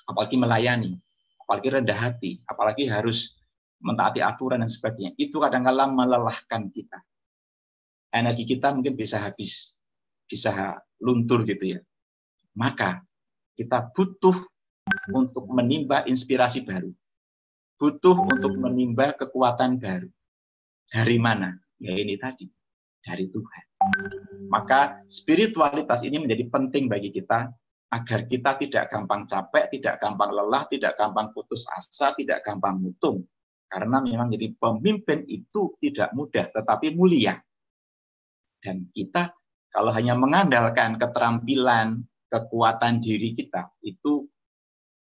Speaker 5: Apalagi melayani, apalagi rendah hati, apalagi harus mentaati aturan dan sebagainya. Itu kadang-kadang melelahkan kita. Energi kita mungkin bisa habis, bisa luntur gitu ya. Maka kita butuh untuk menimba inspirasi baru. Butuh untuk menimba kekuatan baru. Dari mana? Ya ini tadi, dari Tuhan. Maka spiritualitas ini menjadi penting bagi kita agar kita tidak gampang capek, tidak gampang lelah, tidak gampang putus asa, tidak gampang mutung. Karena memang jadi pemimpin itu tidak mudah, tetapi mulia. Dan kita kalau hanya mengandalkan keterampilan, kekuatan diri kita, itu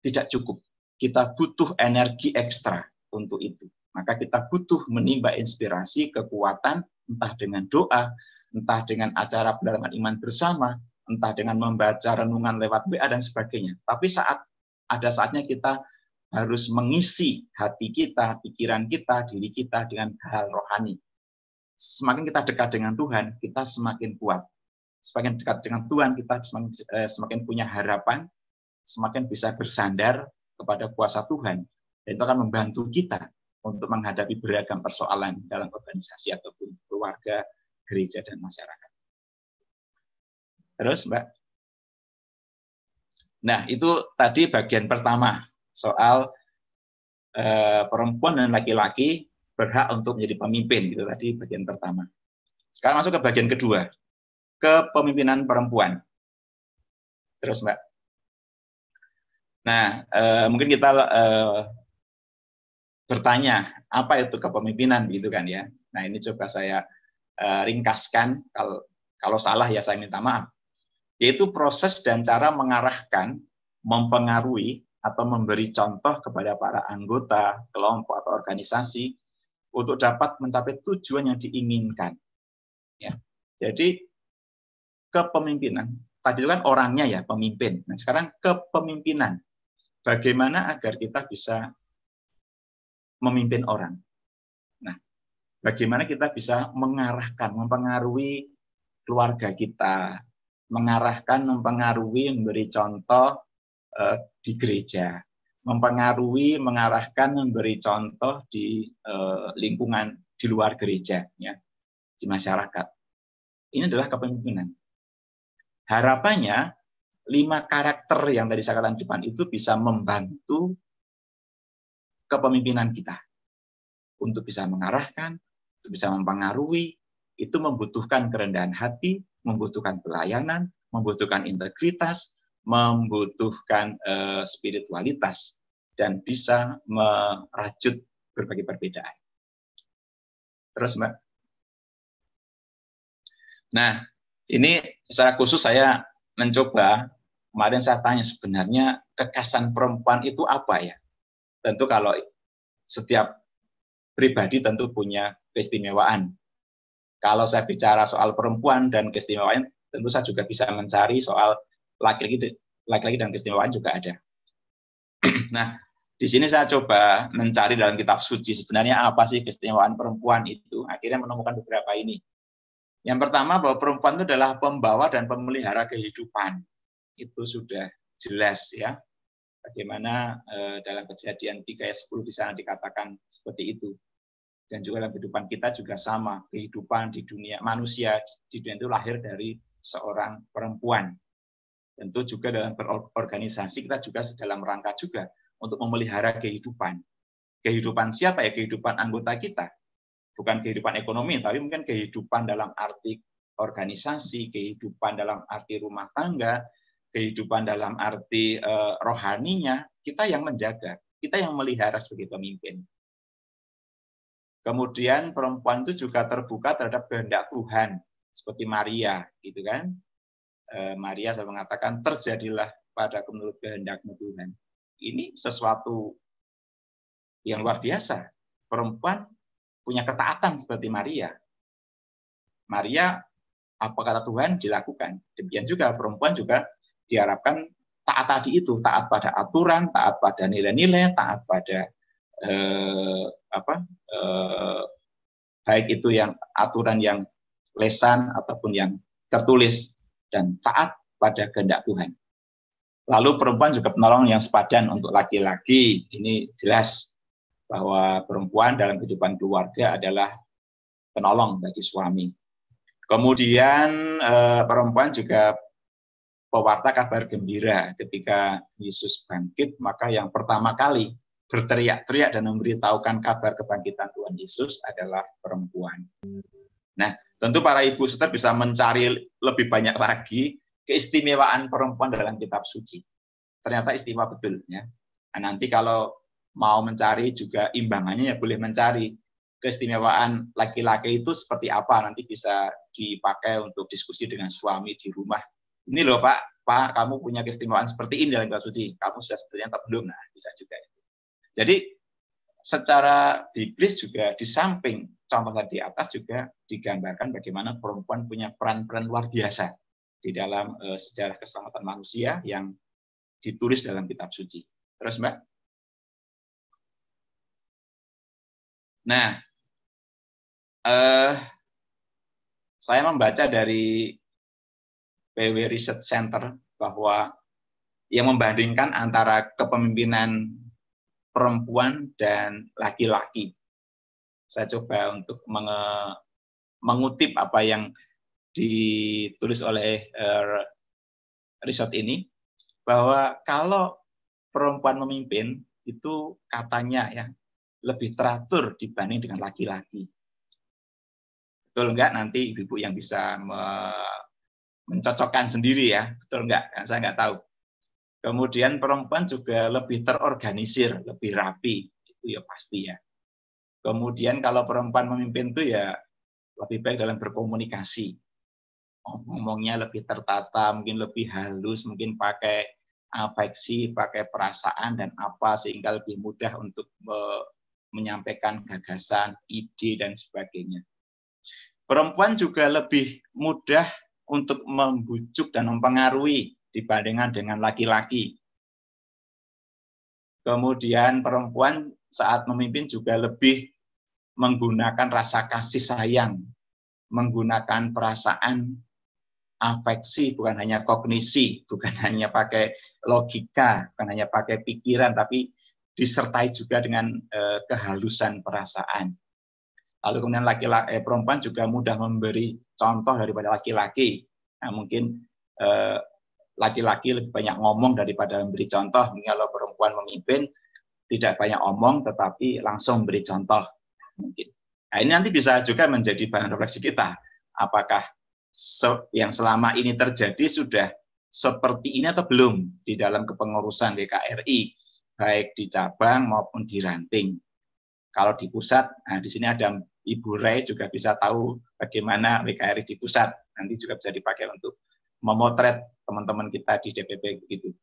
Speaker 5: tidak cukup. Kita butuh energi ekstra untuk itu. Maka kita butuh menimba inspirasi, kekuatan, entah dengan doa, entah dengan acara pendalaman iman bersama, entah dengan membaca renungan lewat WA dan sebagainya. Tapi ada saatnya kita harus mengisi hati kita, pikiran kita, diri kita dengan hal rohani. Semakin kita dekat dengan Tuhan, kita semakin kuat. Semakin dekat dengan Tuhan, kita semakin punya harapan, semakin bisa bersandar kepada kuasa Tuhan. Dan itu akan membantu kita untuk menghadapi beragam persoalan dalam organisasi ataupun keluarga, gereja, dan masyarakat. Terus, Mbak? Nah, itu tadi bagian pertama, soal perempuan dan laki-laki berhak untuk menjadi pemimpin. Itu tadi bagian pertama. Sekarang masuk ke bagian kedua, kepemimpinan perempuan. Terus, Mbak? Nah, mungkin kita bertanya, apa itu kepemimpinan, gitu kan ya? Nah, ini coba saya ringkaskan, kalau salah ya saya minta maaf. Yaitu proses dan cara mengarahkan, mempengaruhi, atau memberi contoh kepada para anggota, kelompok, atau organisasi untuk dapat mencapai tujuan yang diinginkan. Ya. Jadi, kepemimpinan, tadi itu kan orangnya ya, pemimpin. Nah, sekarang kepemimpinan. Bagaimana agar kita bisa memimpin orang? Nah, bagaimana kita bisa mengarahkan, mempengaruhi keluarga kita, mengarahkan, mempengaruhi, memberi contoh di gereja, mempengaruhi, mengarahkan, memberi contoh di lingkungan di luar gereja, ya, di masyarakat. Ini adalah kepemimpinan. Harapannya 5 karakter yang tadi saya katakan di depan itu bisa membantu kepemimpinan kita untuk bisa mengarahkan, untuk bisa mempengaruhi. Itu membutuhkan kerendahan hati, membutuhkan pelayanan, membutuhkan integritas, membutuhkan spiritualitas, dan bisa merajut berbagai perbedaan. Terus, Mbak. Nah, ini secara khusus saya mencoba, kemarin saya tanya sebenarnya kekhasan perempuan itu apa ya? Tentu kalau setiap pribadi tentu punya keistimewaan. Kalau saya bicara soal perempuan dan keistimewaan, tentu saya juga bisa mencari soal laki-laki dan keistimewaan juga ada. Nah, di sini saya coba mencari dalam kitab suci sebenarnya apa sih keistimewaan perempuan itu. Akhirnya menemukan beberapa ini. Yang pertama, bahwa perempuan itu adalah pembawa dan pemelihara kehidupan. Itu sudah jelas ya. Bagaimana dalam Kejadian 3 ayat 10 di sana dikatakan seperti itu. Dan juga dalam kehidupan kita juga sama. Kehidupan di dunia manusia di dunia itu lahir dari seorang perempuan. Tentu juga dalam berorganisasi kita juga dalam rangka juga untuk memelihara kehidupan. Kehidupan siapa ya? Kehidupan anggota kita. Bukan kehidupan ekonomi, tapi mungkin kehidupan dalam arti organisasi, kehidupan dalam arti rumah tangga, kehidupan dalam arti rohaninya, kita yang menjaga, kita yang melihara sebagai pemimpin. Kemudian perempuan itu juga terbuka terhadap kehendak Tuhan, seperti Maria, gitu kan? Maria selalu mengatakan, terjadilah padaku menurut kehendak-Mu Tuhan. Ini sesuatu yang luar biasa. Perempuan punya ketaatan seperti Maria. Maria, apa kata Tuhan, dilakukan. Demikian juga perempuan juga diharapkan taat tadi itu, taat pada aturan, taat pada nilai-nilai, taat pada baik itu yang aturan yang lesan ataupun yang tertulis, dan taat pada kehendak Tuhan. Lalu perempuan juga penolong yang sepadan untuk laki-laki. Ini jelas bahwa perempuan dalam kehidupan keluarga adalah penolong bagi suami. Kemudian perempuan juga pewarta kabar gembira. Ketika Yesus bangkit, maka yang pertama kali berteriak-teriak dan memberitahukan kabar kebangkitan Tuhan Yesus adalah perempuan. Nah, tentu para ibu suster bisa mencari lebih banyak lagi keistimewaan perempuan dalam kitab suci. Ternyata istimewa betul. Ya. Nah, nanti kalau mau mencari juga imbangannya, ya boleh mencari keistimewaan laki-laki itu seperti apa. Nanti bisa dipakai untuk diskusi dengan suami di rumah. Ini loh Pak, kamu punya keistimewaan seperti ini dalam kitab suci. Kamu sudah sepertinya tak belum. Nah, bisa juga. Jadi secara biblis juga di samping contoh tadi di atas juga digambarkan bagaimana perempuan punya peran-peran luar biasa di dalam sejarah keselamatan manusia yang ditulis dalam kitab suci. Terus Mbak? Nah, saya membaca dari PW Research Center bahwa yang membandingkan antara kepemimpinan perempuan dan laki-laki. Saya coba untuk mengutip apa yang ditulis oleh riset ini, bahwa kalau perempuan memimpin itu katanya ya lebih teratur dibanding dengan laki-laki. Betul enggak? Nanti ibu-ibu yang bisa mencocokkan sendiri ya, betul enggak? Saya enggak tahu. Kemudian perempuan juga lebih terorganisir, lebih rapi, itu ya pasti ya. Kemudian kalau perempuan memimpin itu ya lebih baik dalam berkomunikasi. Ngomongnya lebih tertata, mungkin lebih halus, mungkin pakai afeksi, pakai perasaan dan apa, sehingga lebih mudah untuk menyampaikan gagasan, ide, dan sebagainya. Perempuan juga lebih mudah untuk membujuk dan mempengaruhi dibandingkan dengan laki-laki. Kemudian perempuan saat memimpin juga lebih menggunakan rasa kasih sayang, menggunakan perasaan, afeksi, bukan hanya kognisi, bukan hanya pakai logika, bukan hanya pakai pikiran, tapi disertai juga dengan kehalusan perasaan. Lalu kemudian perempuan juga mudah memberi contoh daripada laki-laki. Nah, mungkin laki-laki lebih banyak ngomong daripada memberi contoh. Kalau perempuan memimpin tidak banyak omong, tetapi langsung memberi contoh. Mungkin. Nah, ini nanti bisa juga menjadi bahan refleksi kita. Apakah yang selama ini terjadi sudah seperti ini atau belum di dalam kepengurusan GKRI, baik di cabang maupun di ranting. Kalau di pusat, nah di sini ada Ibu Ray juga bisa tahu bagaimana GKRI di pusat. Nanti juga bisa dipakai untuk memotret teman-teman kita di DPP begitu.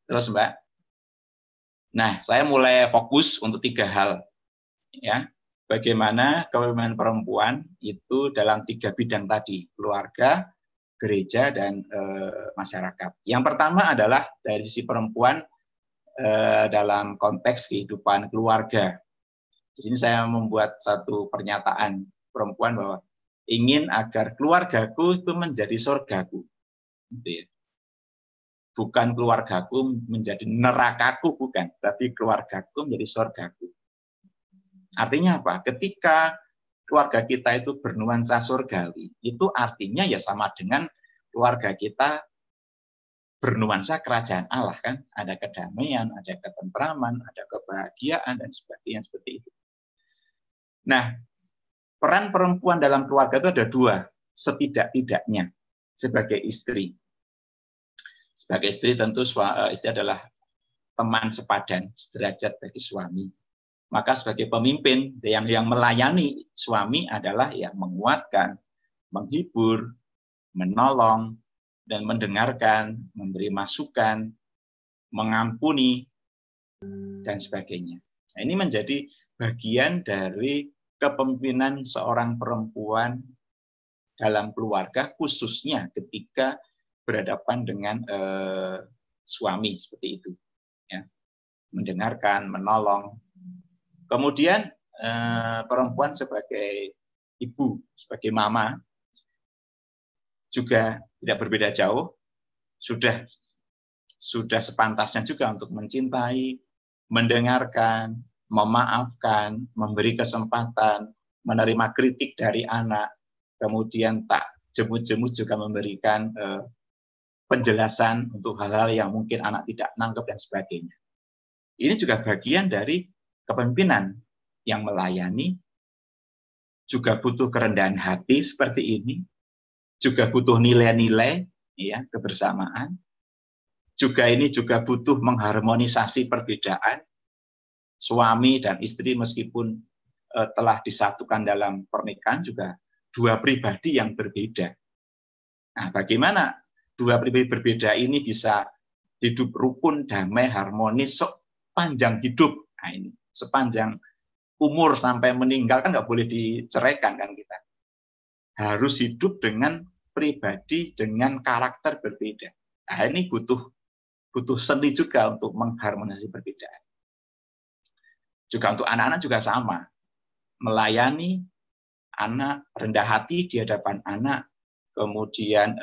Speaker 5: Terus Mbak, nah saya mulai fokus untuk 3 hal, ya. Bagaimana kepemimpinan perempuan itu dalam 3 bidang tadi, keluarga, gereja, dan masyarakat. Yang pertama adalah dari sisi perempuan dalam konteks kehidupan keluarga. Di sini saya membuat satu pernyataan perempuan bahwa ingin agar keluargaku itu menjadi surgaku. Gitu ya. bukan keluargaku menjadi nerakaku, bukan, tapi keluargaku menjadi surgaku. Artinya apa? Ketika keluarga kita itu bernuansa surgawi, itu artinya ya sama dengan keluarga kita bernuansa kerajaan Allah, kan? Ada kedamaian, ada ketentraman, ada kebahagiaan, dan sebagainya seperti itu. Nah, peran perempuan dalam keluarga itu ada dua, setidak-tidaknya, sebagai istri. Sebagai istri tentu istri adalah teman sepadan, sederajat bagi suami. Maka sebagai pemimpin yang melayani suami adalah yang menguatkan, menghibur, menolong, dan mendengarkan, memberi masukan, mengampuni, dan sebagainya. Nah, ini menjadi bagian dari kepemimpinan seorang perempuan dalam keluarga, khususnya ketika berhadapan dengan suami, seperti itu. Ya. Mendengarkan, menolong. Kemudian perempuan sebagai ibu, sebagai mama, juga tidak berbeda jauh, sudah sepantasnya juga untuk mencintai, mendengarkan, memaafkan, memberi kesempatan, menerima kritik dari anak, kemudian tak jemu-jemu juga memberikan penjelasan untuk hal-hal yang mungkin anak tidak nangkep dan sebagainya. Ini juga bagian dari kepemimpinan yang melayani, juga butuh kerendahan hati seperti ini, juga butuh nilai-nilai, ya, kebersamaan. Juga ini juga butuh mengharmonisasi perbedaan. Suami dan istri meskipun telah disatukan dalam pernikahan juga dua pribadi yang berbeda. Nah, bagaimana dua pribadi berbeda ini bisa hidup rukun, damai, harmonis sepanjang hidup? Nah, ini sepanjang umur sampai meninggal kan nggak boleh diceraikan, kan kita. Harus hidup dengan pribadi dengan karakter berbeda. Nah, ini butuh seni juga untuk mengharmonisasi perbedaan. Juga untuk anak-anak juga sama. Melayani anak, rendah hati di hadapan anak, kemudian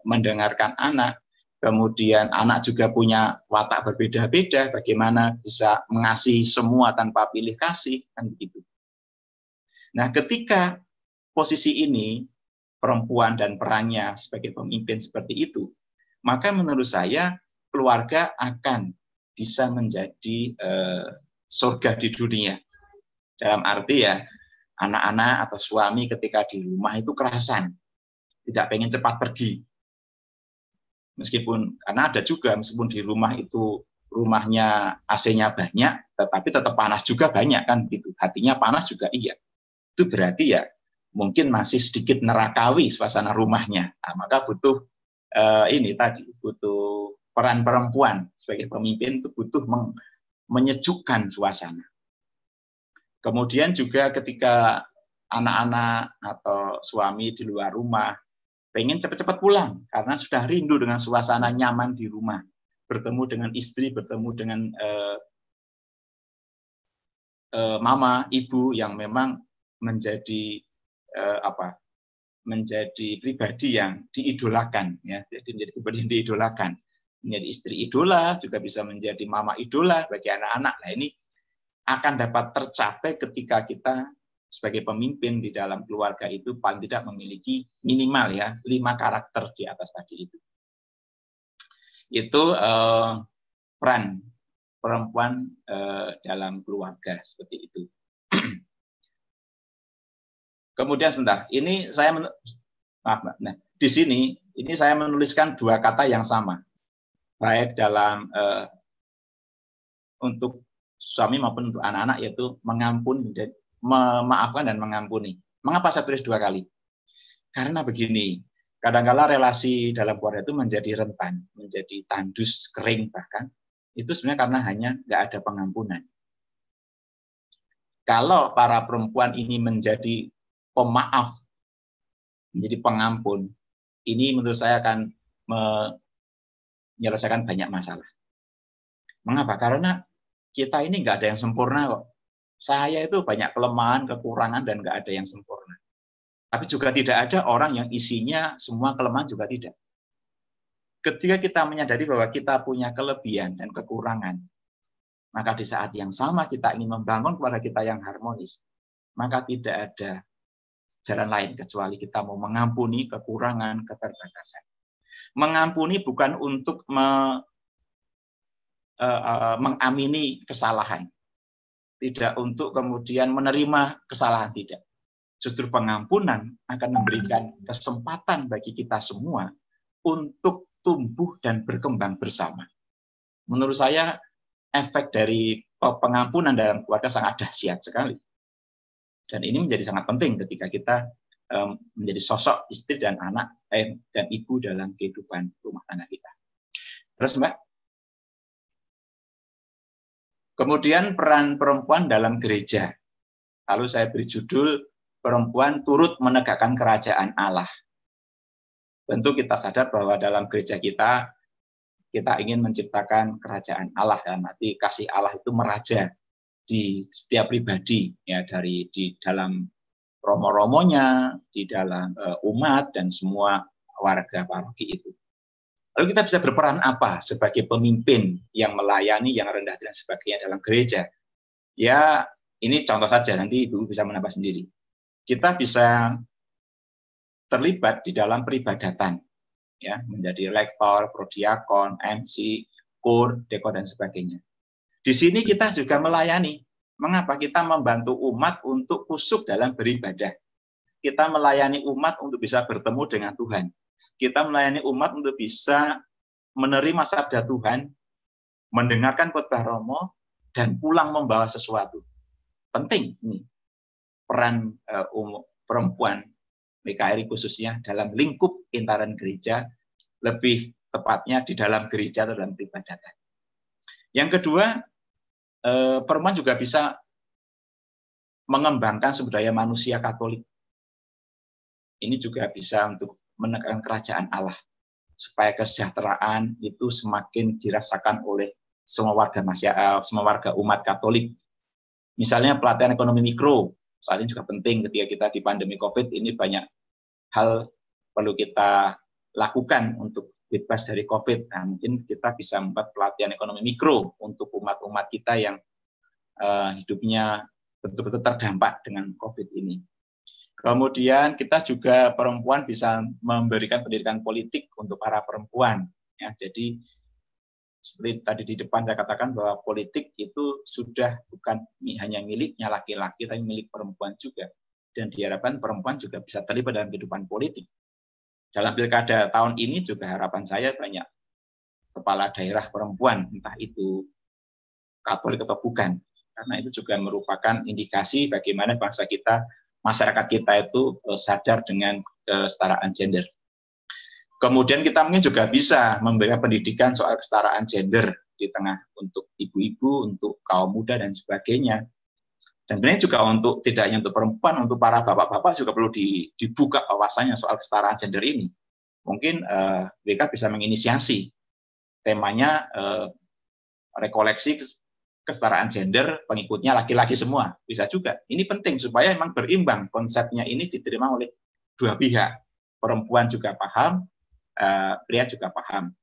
Speaker 5: mendengarkan anak, kemudian anak juga punya watak berbeda-beda, bagaimana bisa mengasihi semua tanpa pilih kasih, kan begitu. Nah, ketika posisi ini, perempuan dan perannya sebagai pemimpin seperti itu, maka menurut saya keluarga akan bisa menjadi surga di dunia. Dalam arti ya, anak-anak atau suami ketika di rumah itu kerasan, tidak pengen cepat pergi. Meskipun, karena ada juga, meskipun di rumah itu rumahnya AC-nya banyak, tetapi tetap panas juga banyak, kan gitu. Hatinya panas juga iya. Itu berarti ya mungkin masih sedikit nerakawi suasana rumahnya. Nah, maka butuh ini tadi, butuh peran perempuan sebagai pemimpin itu butuh menyejukkan suasana. Kemudian juga ketika anak-anak atau suami di luar rumah pengen cepat-cepat pulang karena sudah rindu dengan suasana nyaman di rumah, bertemu dengan istri, bertemu dengan mama, ibu yang memang menjadi menjadi pribadi yang diidolakan, ya. Jadi menjadi pribadi yang diidolakan, menjadi istri idola, juga bisa menjadi mama idola bagi anak-anak. Nah, ini akan dapat tercapai ketika kita sebagai pemimpin di dalam keluarga itu paling tidak memiliki minimal ya 5 karakter di atas tadi itu. Itu peran perempuan dalam keluarga seperti itu. Kemudian sebentar, ini saya di sini ini saya menuliskan 2 kata yang sama, baik dalam untuk suami maupun untuk anak-anak, yaitu mengampuni, memaafkan dan mengampuni. Mengapa saya tulis 2 kali? Karena begini, kadang-kala relasi dalam keluarga itu menjadi rentan, menjadi tandus, kering bahkan. Itu sebenarnya karena hanya nggak ada pengampunan. Kalau para perempuan ini menjadi pemaaf, menjadi pengampun, ini menurut saya akan menyelesaikan banyak masalah. Mengapa? Karena kita ini nggak ada yang sempurna kok. Saya itu banyak kelemahan, kekurangan, dan nggak ada yang sempurna. Tapi juga tidak ada orang yang isinya semua kelemahan, juga tidak. ketika kita menyadari bahwa kita punya kelebihan dan kekurangan, maka di saat yang sama kita ingin membangun keluarga kita yang harmonis, maka tidak ada jalan lain kecuali kita mau mengampuni kekurangan, keterbatasan. Mengampuni bukan untuk mengamini kesalahan, tidak untuk kemudian menerima kesalahan, tidak. Justru pengampunan akan memberikan kesempatan bagi kita semua untuk tumbuh dan berkembang bersama. Menurut saya, efek dari pengampunan dalam keluarga sangat dahsyat sekali. Dan ini menjadi sangat penting ketika kita menjadi sosok istri dan anak dan ibu dalam kehidupan rumah tangga kita. Terus Mbak, kemudian peran perempuan dalam gereja. Lalu saya beri judul, perempuan turut menegakkan kerajaan Allah. Tentu kita sadar bahwa dalam gereja kita ingin menciptakan kerajaan Allah, dalam arti kasih Allah itu meraja di setiap pribadi, ya, di dalam romo-romonya, di dalam umat dan semua warga paroki itu. Lalu kita bisa berperan apa sebagai pemimpin yang melayani, yang rendah dan sebagainya dalam gereja? Ya, ini contoh saja, nanti Ibu bisa menambah sendiri. Kita bisa terlibat di dalam peribadatan, ya, menjadi lektor, prodiakon, MC, kur, dekor dan sebagainya. Di sini kita juga melayani. Mengapa? Kita membantu umat untuk kusuk dalam beribadah. Kita melayani umat untuk bisa bertemu dengan Tuhan. Kita melayani umat untuk bisa menerima sabda Tuhan, mendengarkan khotbah romo, dan pulang membawa sesuatu. Penting ini peran perempuan PKRI khususnya dalam lingkup intaran gereja, lebih tepatnya di dalam gereja atau dalam peribadatan. Yang kedua, perempuan juga bisa mengembangkan sumber daya manusia Katolik. Ini juga bisa untuk menegakkan kerajaan Allah, supaya kesejahteraan itu semakin dirasakan oleh semua warga umat Katolik. Misalnya pelatihan ekonomi mikro, saat ini juga penting ketika kita di pandemi COVID ini, banyak hal perlu kita lakukan untuk bebas dari COVID. Nah, mungkin kita bisa membuat pelatihan ekonomi mikro untuk umat-umat kita yang hidupnya betul-betul terdampak dengan COVID ini. Kemudian kita juga perempuan bisa memberikan pendidikan politik untuk para perempuan. Ya, jadi seperti tadi di depan saya katakan bahwa politik itu sudah bukan hanya miliknya laki-laki, tapi milik perempuan juga. Dan diharapkan perempuan juga bisa terlibat dalam kehidupan politik. Dalam pilkada tahun ini juga harapan saya banyak kepala daerah perempuan, entah itu Katolik atau bukan. Karena itu juga merupakan indikasi bagaimana bangsa kita, masyarakat kita itu sadar dengan kesetaraan gender. Kemudian kita mungkin juga bisa memberikan pendidikan soal kesetaraan gender di tengah untuk ibu-ibu, untuk kaum muda dan sebagainya. Dan sebenarnya juga untuk tidak hanya untuk perempuan, untuk para bapak-bapak juga perlu dibuka wawasannya soal kesetaraan gender ini. Mungkin mereka bisa menginisiasi temanya rekoleksi kesetaraan gender, pengikutnya laki-laki semua, bisa juga. Ini penting supaya memang berimbang konsepnya ini diterima oleh dua pihak. Perempuan juga paham, pria juga paham.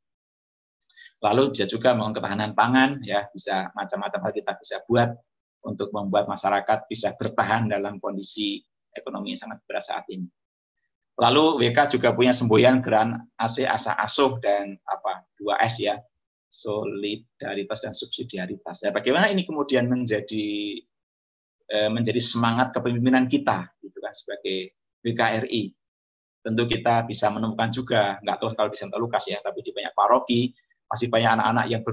Speaker 5: Lalu bisa juga membangun ketahanan pangan, ya, bisa macam-macam hal kita bisa buat untuk membuat masyarakat bisa bertahan dalam kondisi ekonomi yang sangat berat saat ini. Lalu WK juga punya semboyan gerakan AC, asa, asuh, dan 2S, ya, solidaritas dan subsidiaritas. Ya, bagaimana ini kemudian menjadi semangat kepemimpinan kita, gitu kan, sebagai PKRI. Tentu kita bisa menemukan juga, nggak tahu kalau di Santo Lukas, ya, tapi di banyak paroki masih banyak anak-anak yang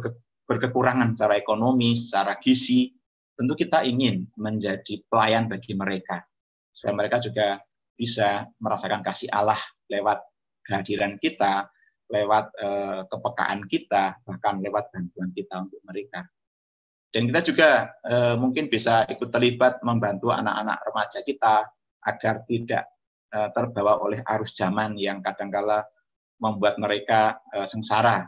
Speaker 5: berkekurangan secara ekonomi, secara gizi. Tentu kita ingin menjadi pelayan bagi mereka, supaya mereka juga bisa merasakan kasih Allah lewat kehadiran kita, lewat kepekaan kita, bahkan lewat bantuan kita untuk mereka. Dan kita juga mungkin bisa ikut terlibat membantu anak-anak remaja kita agar tidak terbawa oleh arus zaman yang kadangkala membuat mereka sengsara,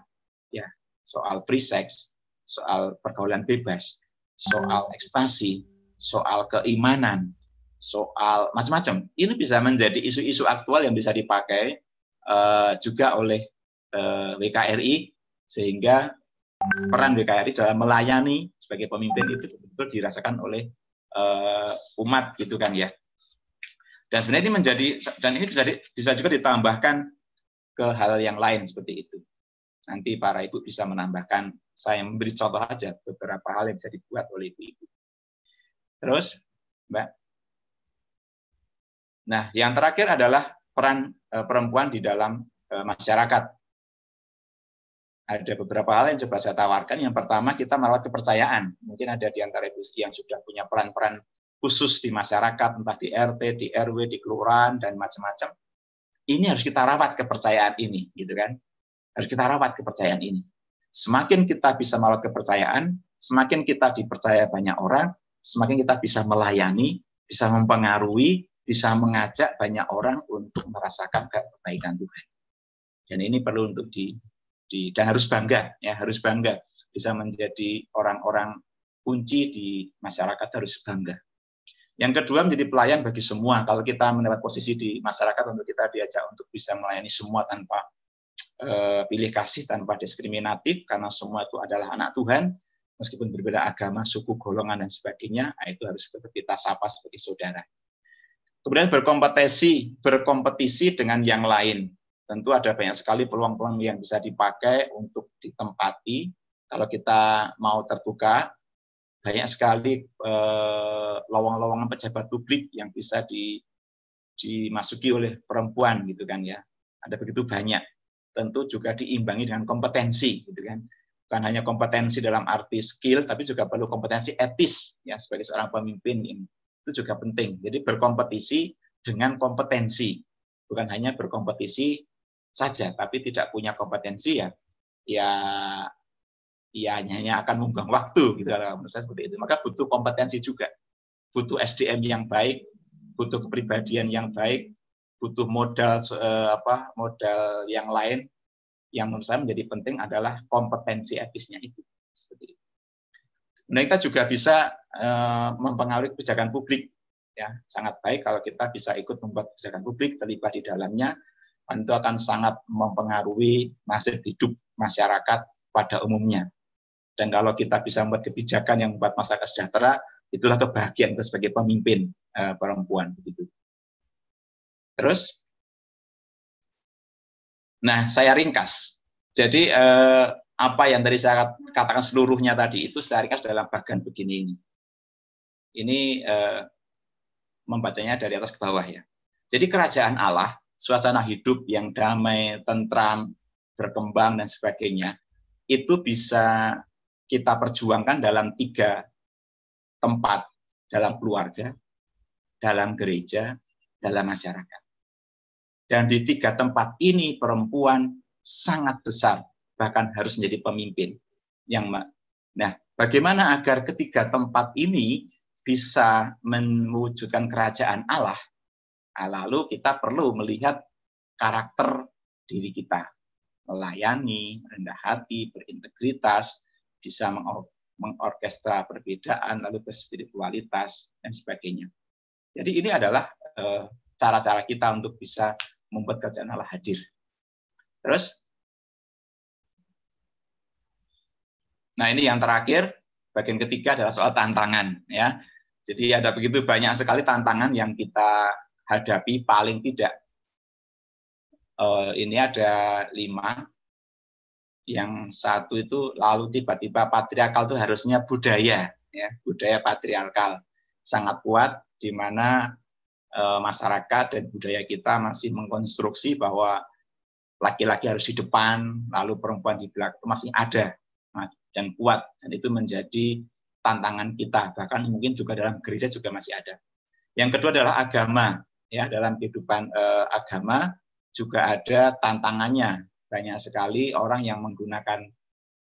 Speaker 5: ya, soal free sex, soal pergaulan bebas, soal ekstasi, soal keimanan, soal macam-macam. Ini bisa menjadi isu-isu aktual yang bisa dipakai juga oleh WKRI, sehingga peran WKRI dalam melayani sebagai pemimpin itu betul-betul dirasakan oleh umat gitu kan ya. Dan sebenarnya ini ini bisa juga ditambahkan ke hal yang lain seperti itu. Nanti para ibu bisa menambahkan, saya memberi contoh aja beberapa hal yang bisa dibuat oleh ibu-ibu. Terus, Mbak. Nah, yang terakhir adalah peran perempuan di dalam masyarakat. Ada beberapa hal yang coba saya tawarkan. Yang pertama, kita merawat kepercayaan. Mungkin ada di antara ibu yang sudah punya peran-peran khusus di masyarakat, entah di RT, di RW, di kelurahan, dan macam-macam. Ini harus kita rawat kepercayaan ini, gitu kan? Harus kita rawat kepercayaan ini. Semakin kita bisa merawat kepercayaan, semakin kita dipercaya banyak orang, semakin kita bisa melayani, bisa mempengaruhi, bisa mengajak banyak orang untuk merasakan kebaikan Tuhan. Dan ini perlu untuk dan harus bangga, ya, harus bangga bisa menjadi orang-orang kunci di masyarakat, harus bangga. Yang kedua, menjadi pelayan bagi semua. Kalau kita mendapat posisi di masyarakat, untuk kita diajak untuk bisa melayani semua tanpa pilih kasih, tanpa diskriminatif, karena semua itu adalah anak Tuhan, meskipun berbeda agama, suku, golongan, dan sebagainya, itu harus kita sapa sebagai saudara. Kemudian berkompetisi dengan yang lain. Tentu ada banyak sekali peluang-peluang yang bisa dipakai untuk ditempati. Kalau kita mau terbuka, banyak sekali lowongan-lowongan pejabat publik yang bisa dimasuki oleh perempuan gitu kan ya. Ada begitu banyak. Tentu juga diimbangi dengan kompetensi gitu kan. Bukan hanya kompetensi dalam arti skill, tapi juga perlu kompetensi etis ya, sebagai seorang pemimpin. Itu juga penting. Jadi berkompetisi dengan kompetensi. Bukan hanya berkompetisi saja, tapi tidak punya kompetensi ya hanya akan membuang waktu gitu, menurut saya seperti itu. Maka butuh kompetensi juga, butuh SDM yang baik, butuh kepribadian yang baik, butuh modal modal yang lain. Yang menurut saya menjadi penting adalah kompetensi etisnya itu. Seperti itu. Nah, kita juga bisa mempengaruhi kebijakan publik, ya sangat baik kalau kita bisa ikut membuat kebijakan publik, terlibat di dalamnya, dan itu akan sangat mempengaruhi nasib hidup masyarakat pada umumnya. Dan kalau kita bisa membuat kebijakan yang membuat masyarakat sejahtera, itulah kebahagiaan kita sebagai pemimpin perempuan. Begitu. Terus, nah saya ringkas. Jadi apa yang tadi saya katakan seluruhnya tadi itu saya ringkas dalam bagian begini ini. Ini membacanya dari atas ke bawah ya. Jadi kerajaan Allah, suasana hidup yang damai, tentram, berkembang dan sebagainya, itu bisa kita perjuangkan dalam 3 tempat, dalam keluarga, dalam gereja, dalam masyarakat. Dan di 3 tempat ini perempuan sangat besar, bahkan harus menjadi pemimpin. Nah, bagaimana agar ketiga tempat ini bisa mewujudkan kerajaan Allah? Lalu kita perlu melihat karakter diri kita, melayani, rendah hati, berintegritas, bisa mengorkestra perbedaan, lalu berspiritualitas, dan sebagainya. Jadi ini adalah cara-cara kita untuk bisa membuat kerajaan Allah hadir. Terus, nah ini yang terakhir, bagian ketiga adalah soal tantangan. Ya. Jadi ada begitu banyak sekali tantangan yang kita hadapi, paling tidak. Ini ada 5. Yang satu itu lalu tiba-tiba patriarkal itu harusnya budaya, ya, budaya patriarkal sangat kuat, di mana masyarakat dan budaya kita masih mengkonstruksi bahwa laki-laki harus di depan, lalu perempuan di belakang, masih ada dan kuat, dan itu menjadi tantangan kita, bahkan mungkin juga dalam gereja juga masih ada. Yang kedua adalah agama, ya, dalam kehidupan agama juga ada tantangannya. Banyak sekali orang yang menggunakan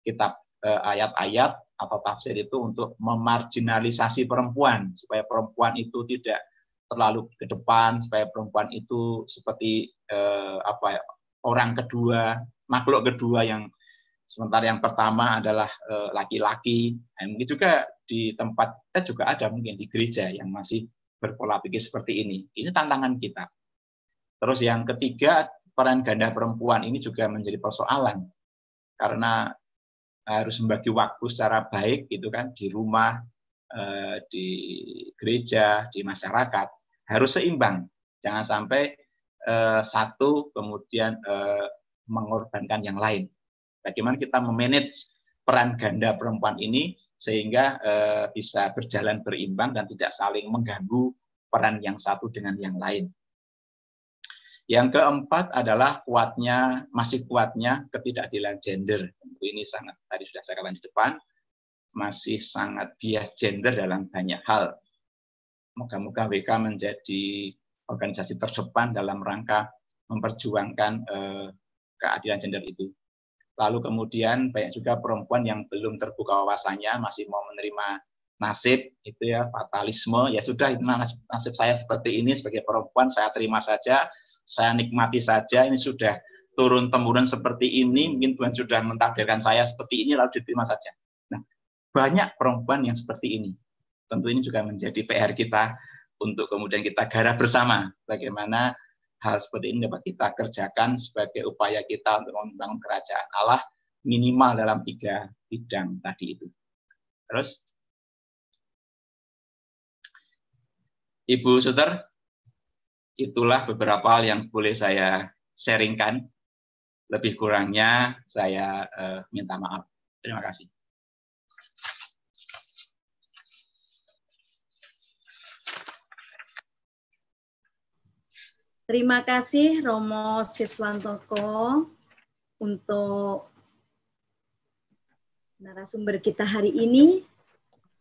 Speaker 5: kitab ayat-ayat atau tafsir itu untuk memarginalisasi perempuan, supaya perempuan itu tidak terlalu ke depan, supaya perempuan itu seperti orang kedua, makhluk kedua, yang sementara yang pertama adalah laki-laki. Mungkin juga di tempat kita juga ada, mungkin di gereja yang masih berpola pikir seperti ini. Ini tantangan kita. Terus yang ketiga, peran ganda perempuan ini juga menjadi persoalan karena harus membagi waktu secara baik gitu kan, di rumah, di gereja, di masyarakat harus seimbang. Jangan sampai satu kemudian mengorbankan yang lain. Bagaimana kita memanage peran ganda perempuan ini sehingga bisa berjalan berimbang dan tidak saling mengganggu peran yang satu dengan yang lain. Yang keempat adalah masih kuatnya ketidakadilan gender. Tentu ini sangat, tadi sudah saya katakan di depan, masih sangat bias gender dalam banyak hal. Moga-moga WK menjadi organisasi terdepan dalam rangka memperjuangkan keadilan gender itu. Lalu kemudian banyak juga perempuan yang belum terbuka wawasannya, masih mau menerima nasib, itu ya, fatalisme. Ya sudah, itu nasib saya seperti ini sebagai perempuan, saya terima saja, saya nikmati saja, ini sudah turun-temurun seperti ini, mungkin Tuhan sudah mentakdirkan saya seperti ini, lalu diterima saja. Nah, banyak perempuan yang seperti ini. Tentu ini juga menjadi PR kita untuk kemudian kita garap bersama bagaimana hal seperti ini dapat kita kerjakan sebagai upaya kita untuk membangun kerajaan Allah minimal dalam 3 bidang tadi itu. Terus, Ibu Suter, itulah beberapa hal yang boleh saya sharingkan. Lebih kurangnya saya minta maaf. Terima kasih.
Speaker 4: Terima kasih Romo Siswantoko untuk narasumber kita hari ini.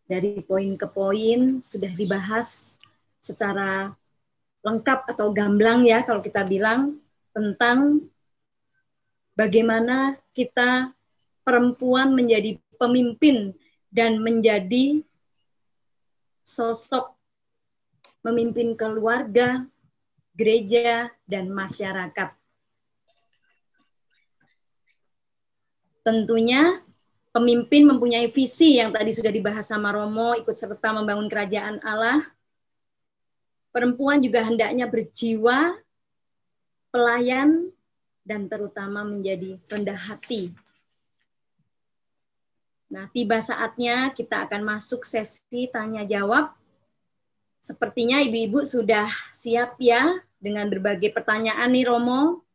Speaker 4: Dari poin ke poin sudah dibahas secara lengkap atau gamblang ya kalau kita bilang tentang bagaimana kita perempuan menjadi pemimpin dan menjadi sosok memimpin keluarga, gereja, dan masyarakat. Tentunya pemimpin mempunyai visi yang tadi sudah dibahas sama Romo, ikut serta membangun kerajaan Allah. Perempuan juga hendaknya berjiwa pelayan dan terutama menjadi rendah hati. Nah, tiba saatnya kita akan masuk sesi tanya jawab. Sepertinya ibu-ibu sudah siap ya dengan berbagai pertanyaan nih Romo.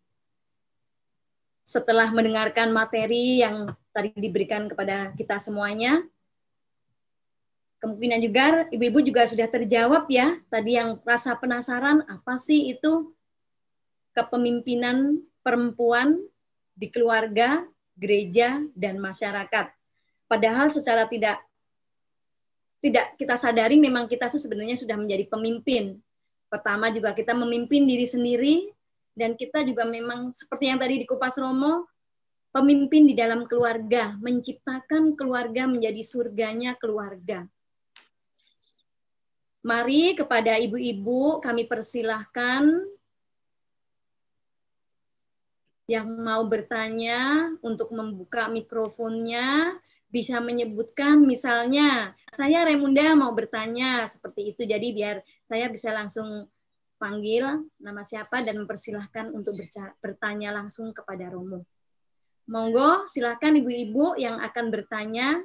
Speaker 4: Setelah mendengarkan materi yang tadi diberikan kepada kita semuanya. Kemungkinan juga ibu-ibu juga sudah terjawab ya, tadi yang rasa penasaran apa sih itu kepemimpinan perempuan di keluarga, gereja, dan masyarakat. Padahal secara tidak kita sadari memang kita itu sebenarnya sudah menjadi pemimpin. Pertama juga kita memimpin diri sendiri, dan kita juga memang seperti yang tadi dikupas Romo, pemimpin di dalam keluarga, menciptakan keluarga menjadi surganya keluarga. Mari kepada ibu-ibu kami persilahkan yang mau bertanya untuk membuka mikrofonnya, bisa menyebutkan misalnya, saya Remunda mau bertanya seperti itu, jadi biar saya bisa langsung panggil nama siapa dan mempersilahkan untuk bertanya langsung kepada Romo. Monggo silahkan ibu-ibu yang akan bertanya,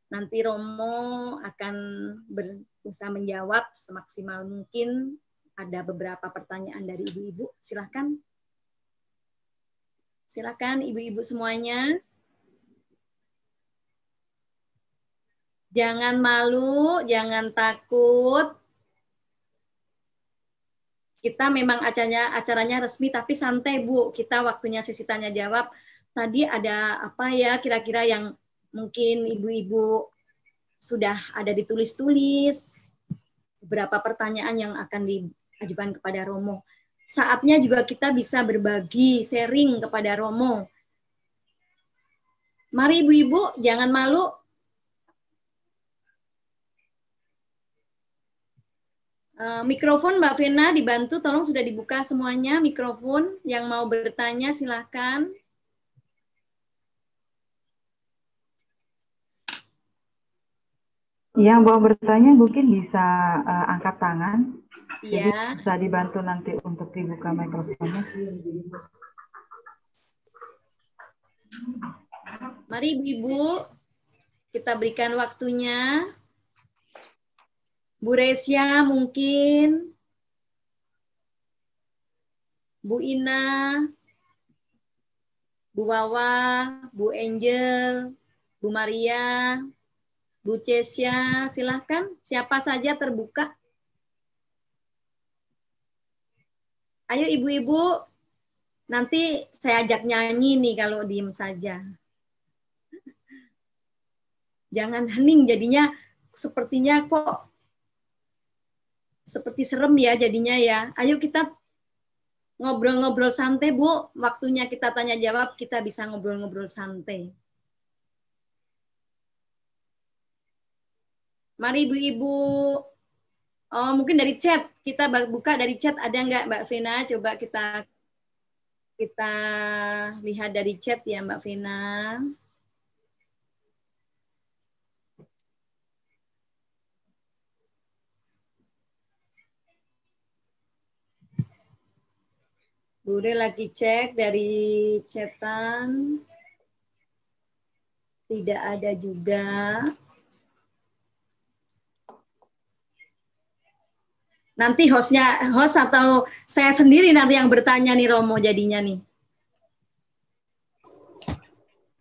Speaker 4: nanti Romo akan berusaha menjawab semaksimal mungkin. Ada beberapa pertanyaan dari ibu-ibu, silahkan. Silahkan ibu-ibu semuanya. Jangan malu, jangan takut. Kita memang acaranya resmi, tapi santai Bu. Kita waktunya sesi tanya jawab. Tadi ada apa ya kira-kira yang mungkin ibu-ibu sudah ada ditulis-tulis, beberapa pertanyaan yang akan diajukan kepada Romo. Saatnya juga kita bisa berbagi, sharing kepada Romo. Mari ibu-ibu, jangan malu. Mikrofon Mbak Vena dibantu, tolong sudah dibuka semuanya mikrofon. Yang mau bertanya silahkan.
Speaker 6: Yang mau bertanya mungkin bisa angkat tangan.
Speaker 4: Iya.
Speaker 6: Jadi bisa dibantu nanti untuk dibuka mikrofonnya.
Speaker 4: Mari Ibu-Ibu, kita berikan waktunya. Bu Resya mungkin, Bu Ina, Bu Wawa, Bu Angel, Bu Maria, Bu Cesya, silahkan. Siapa saja terbuka. Ayo Ibu-Ibu, nanti saya ajak nyanyi nih kalau diem saja. Jangan hening, jadinya sepertinya kok seperti serem ya jadinya ya. Ayo kita ngobrol-ngobrol santai, Bu. Waktunya kita tanya jawab, kita bisa ngobrol-ngobrol santai. Mari Ibu-Ibu. Oh, mungkin dari chat. Kita buka dari chat. Ada nggak Mbak Vena? Coba kita lihat dari chat ya Mbak Vena. Bude lagi cek dari chatan. Tidak ada juga. Nanti host atau saya sendiri nanti yang bertanya nih Romo jadinya nih.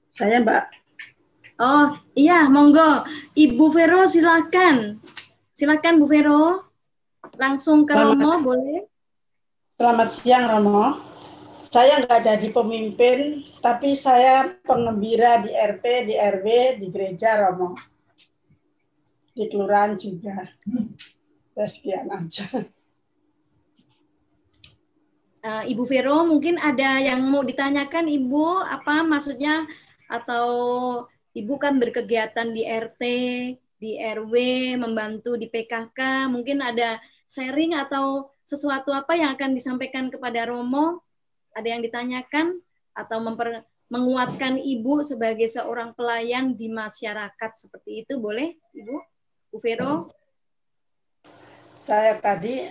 Speaker 1: Saya Mbak.
Speaker 4: Oh iya, monggo. Ibu Vero silakan. Silakan Bu Vero. Langsung ke Romo boleh?
Speaker 7: Selamat siang Romo. Saya nggak jadi pemimpin, tapi saya pengembira di RT, di RW, di gereja Romo. Di kelurahan juga. Sekian aja.
Speaker 4: Ibu Vero, mungkin ada yang mau ditanyakan Ibu, apa maksudnya, atau Ibu kan berkegiatan di RT, di RW, membantu di PKK, mungkin ada sharing atau sesuatu apa yang akan disampaikan kepada Romo? Ada yang ditanyakan atau menguatkan Ibu sebagai seorang pelayan di masyarakat seperti itu, boleh Ibu? Bu Vero?
Speaker 7: Saya tadi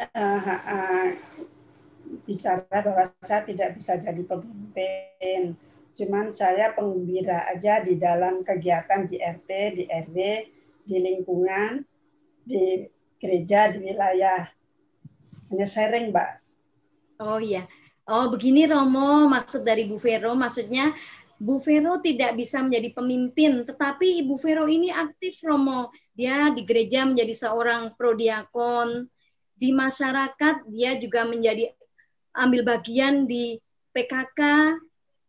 Speaker 7: bicara bahwa saya tidak bisa jadi pemimpin. Cuman saya penggembira aja di dalam kegiatan di RT, di RW, di lingkungan, di gereja, di wilayah. Hanya sharing, Mbak.
Speaker 4: Oh iya. Oh begini Romo, maksud dari Bu Vero, maksudnya Bu Vero tidak bisa menjadi pemimpin, tetapi Ibu Vero ini aktif Romo. Dia di gereja menjadi seorang prodiakon, di masyarakat dia juga menjadi ambil bagian di PKK